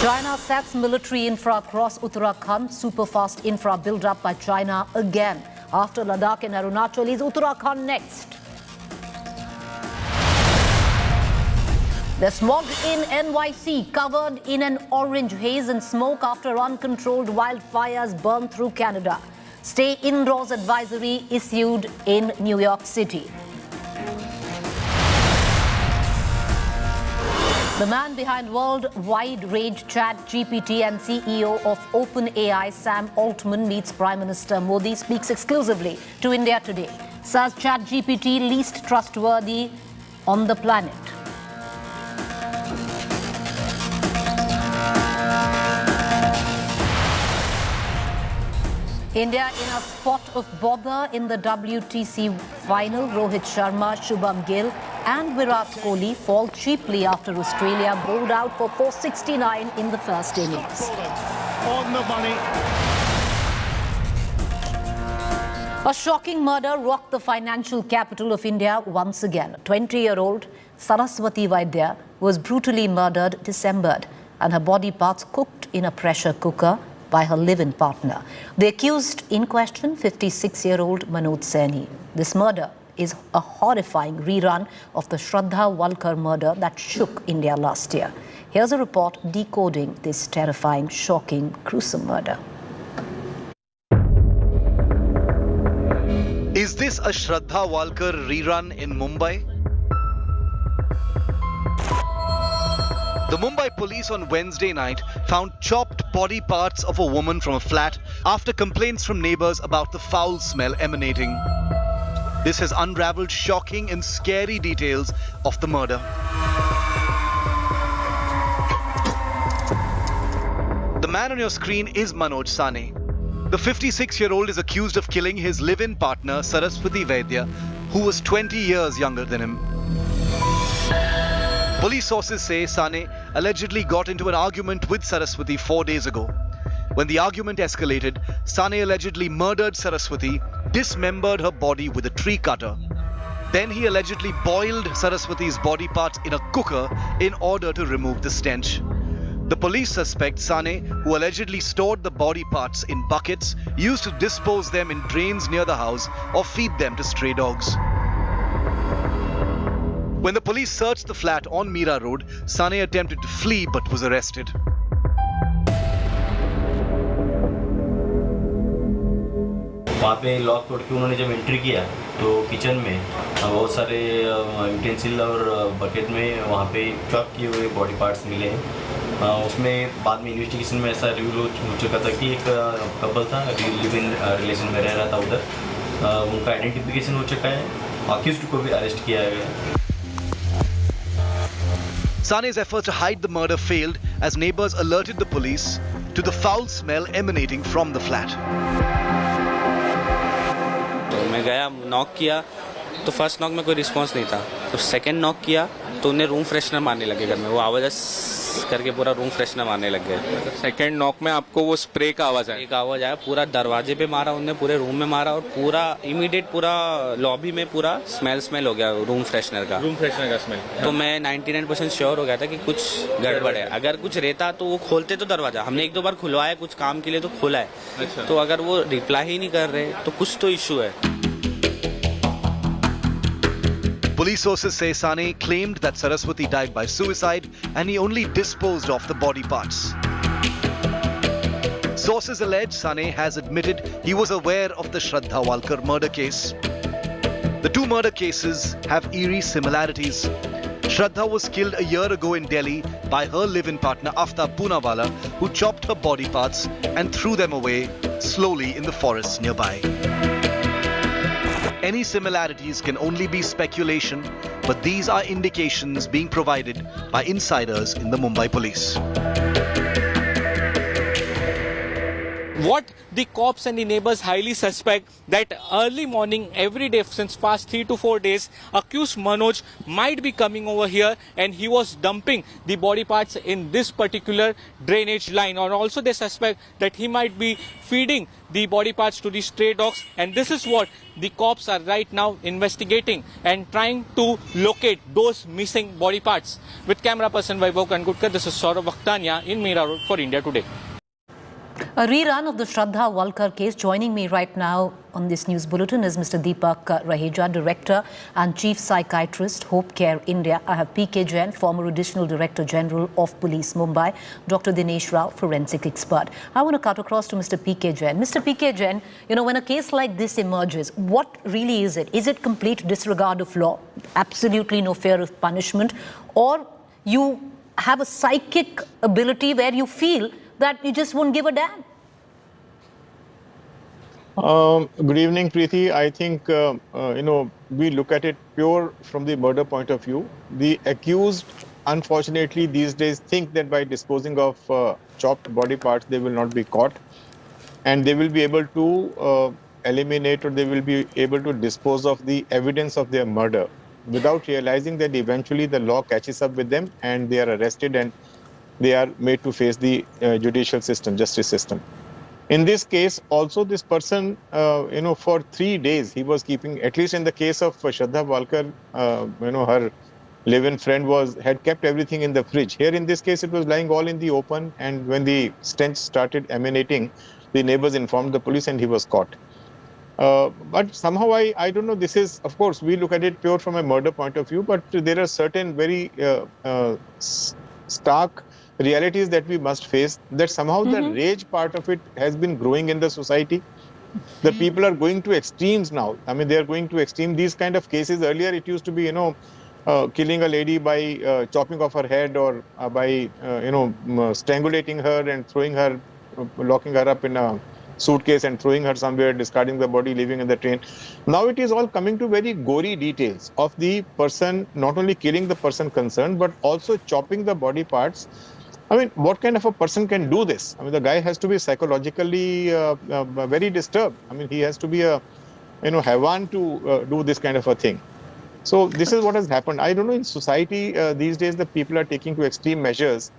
China sets military infra across Uttarakhand. Superfast infra built up by China again. After Ladakh and Arunachal, is Uttarakhand next? The smog in NYC covered in an orange haze and smoke after uncontrolled wildfires burned through Canada. Stay indoors advisory issued in New York City. The man behind worldwide rage ChatGPT and CEO of OpenAI, Sam Altman, meets Prime Minister Modi, speaks exclusively to India Today. Says ChatGPT least trustworthy on the planet. India in a spot of bother in the WTC final. Rohit Sharma, Shubham Gill and Virat Kohli fall cheaply after Australia bowled out for 469 in the first innings. On the money. A shocking murder rocked the financial capital of India once again. 20-year-old Saraswati Vaidya was brutally murdered, dismembered, and her body parts cooked in a pressure cooker by her live-in partner. The accused in question, 56-year-old Manoj Saini. This murder is a horrifying rerun of the Shraddha Walkar murder that shook India last year. Here's a report decoding this terrifying, shocking, gruesome murder. Is this a Shraddha Walkar rerun in Mumbai? The Mumbai police on Wednesday night found chopped body parts of a woman from a flat after complaints from neighbors about the foul smell emanating. This has unraveled shocking and scary details of the murder. The man on your screen is Manoj Saini. The 56-year-old is accused of killing his live-in partner Saraswati Vaidya, who was 20 years younger than him. Police sources say Saini allegedly got into an argument with Saraswati 4 days ago. When the argument escalated, Saini allegedly murdered Saraswati, dismembered her body with a tree cutter. Then he allegedly boiled Saraswati's body parts in a cooker in order to remove the stench. The police suspect Saini, who allegedly stored the body parts in buckets, used to dispose them in drains near the house or feed them to stray dogs. When the police searched the flat on Mira Road, Saini attempted to flee but was arrested. वहाँ पे lock तोड़ के उन्होंने जब entry किया तो kitchen में बहुत सारे यूटेंसिल और बकेट में वहाँ पे चॉप किए हुए बॉडी पार्ट्स मिले हैं। उसमें बाद में इन्वेस्टिगेशन में ऐसा रिवील हो चुका था कि एक कपल था, लिव इन रिलेशन में रह रहा था उधर, उनका आइडेंटिफिकेशन हो चुका है, अक्यूज्ड को भी अरेस्ट किया गया है। Sane's effort to hide the murder failed as neighbors alerted the police to the foul smell emanating from the flat. तो मैं गया, नॉक किया तो फर्स्ट नॉक में कोई रिस्पांस नहीं था, तो सेकंड नॉक किया तो उन्हें रूम फ्रेशनर मारने लगे घर में, वो आवाज़ करके पूरा रूम फ्रेशनर मारने लग गए। सेकंड नॉक में आपको वो स्प्रे का आवाज़ आया? एक आवाज़ आया, पूरा दरवाजे पे मारा उन्हें, पूरे रूम में मारा और पूरा इमीडिएट पूरा लॉबी में पूरा स्मेल हो गया रूम फ्रेशनर का। रूम फ्रेशनर का स्मेल? तो मैं 99% श्योर हो गया था कि कुछ गड़बड़ है। अगर कुछ रहता तो वो खोलते तो दरवाजा, हमने 1-2 बार खुलवाया कुछ काम के लिए तो खुला है। अच्छा। तो अगर वो रिप्लाई ही नहीं कर रहे तो कुछ तो इशू है। Police sources say Sane claimed that Saraswati died by suicide and he only disposed of the body parts. Sources allege Sane has admitted he was aware of the Shraddha Walkar murder case. The two murder cases have eerie similarities. Shraddha was killed a year ago in Delhi by her live-in partner Aftab Poonawala, who chopped her body parts and threw them away slowly in the forests nearby. Any similarities can only be speculation, but these are indications being provided by insiders in the Mumbai police. What the cops and the neighbors highly suspect that early morning every day since past 3 to 4 days, accused Manoj might be coming over here and he was dumping the body parts in this particular drainage line, or also they suspect that he might be feeding the body parts to the stray dogs, and this is what the cops are right now investigating and trying to locate those missing body parts. With camera person Vaibhav Kangutkar, this is Saurav Vakhtania in Meera Road for India Today. A rerun of the Shraddha Walkar case. Joining me right now on this news bulletin is Mr. Deepak Raheja, Director and Chief Psychiatrist, Hope Care India. I have P.K. Jain, former Additional Director General of Police, Mumbai. Dr. Dinesh Rao, forensic expert. I want to cut across to Mr. P.K. Jain. Mr. P.K. Jain, you know, when a case like this emerges, what really is it? Is it complete disregard of law, absolutely no fear of punishment, or you have a psychic ability where you feel that you just won't give a damn? Good evening, Preeti. I think, we look at it pure from the murder point of view. The accused, unfortunately, these days think that by disposing of chopped body parts, they will not be caught. And they will be able to eliminate, or they will be able to dispose of the evidence of their murder without realizing that eventually the law catches up with them and they are arrested and they are made to face the judicial system, justice system. In this case, also this person, for 3 days, he was keeping, at least in the case of Shraddha Walkar, her live-in friend had kept everything in the fridge. Here in this case, it was lying all in the open, and when the stench started emanating, the neighbors informed the police and he was caught. But somehow, I don't know, this is, of course, we look at it pure from a murder point of view, but there are certain very stark realities that we must face, that somehow the rage part of it has been growing in the society. The people are going to extremes now. I mean, they are going to extreme. These kind of cases, earlier it used to be, killing a lady by chopping off her head, or by, strangulating her and throwing her, locking her up in a suitcase and throwing her somewhere, discarding the body, leaving in the train. Now it is all coming to very gory details of the person, not only killing the person concerned, but also chopping the body parts. I mean, what kind of a person can do this? I mean, the guy has to be psychologically very disturbed. I mean, he has to be a, Havan to do this kind of a thing. So this is what has happened. I don't know, in society these days, the people are taking to extreme measures,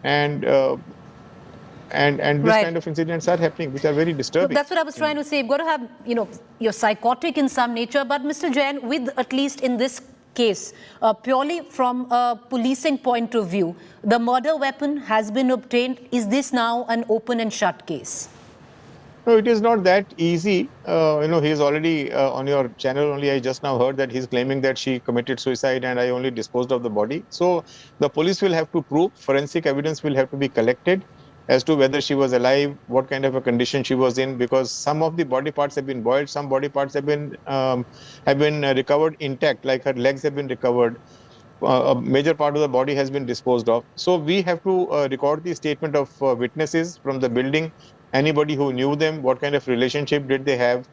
and this kind of incidents are happening, which are very disturbing. Look, that's what I was trying to say. You've got to have, you're psychotic in some nature, but Mr. Jain, with at least in this case, purely from a policing point of view, the murder weapon has been obtained. Is this now an open and shut case? No, it is not that easy. He is already on your channel only. I just now heard that he's claiming that she committed suicide and I only disposed of the body. So the police will have to prove, forensic evidence will have to be collected. as to whether she was alive, what kind of a condition she was in, because some of the body parts have been boiled, some body parts have been recovered intact, like her legs have been recovered. A major part of the body has been disposed of. So we have to record the statement of witnesses from the building, anybody who knew them, what kind of relationship did they have.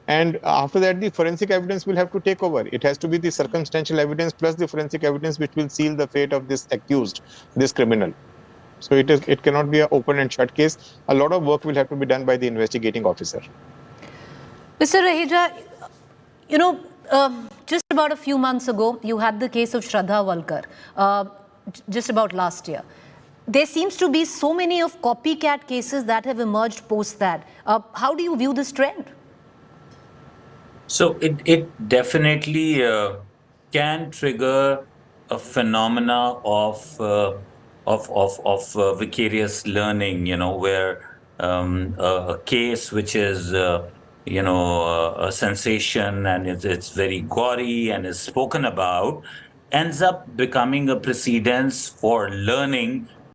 And after that, the forensic evidence will have to take over. It has to be the circumstantial evidence plus the forensic evidence which will seal the fate of this accused, this criminal. So it cannot be an open and shut case. A lot of work will have to be done by the investigating officer. Mr. Raheja, you know, just about a few months ago, you had the case of Shraddha Walkar, just about last year. There seems to be so many of copycat cases that have emerged post that. How do you view this trend? So it definitely can trigger a phenomena of vicarious learning, you know, where a case which is a sensation and it's very gory and is spoken about ends up becoming a precedence for learning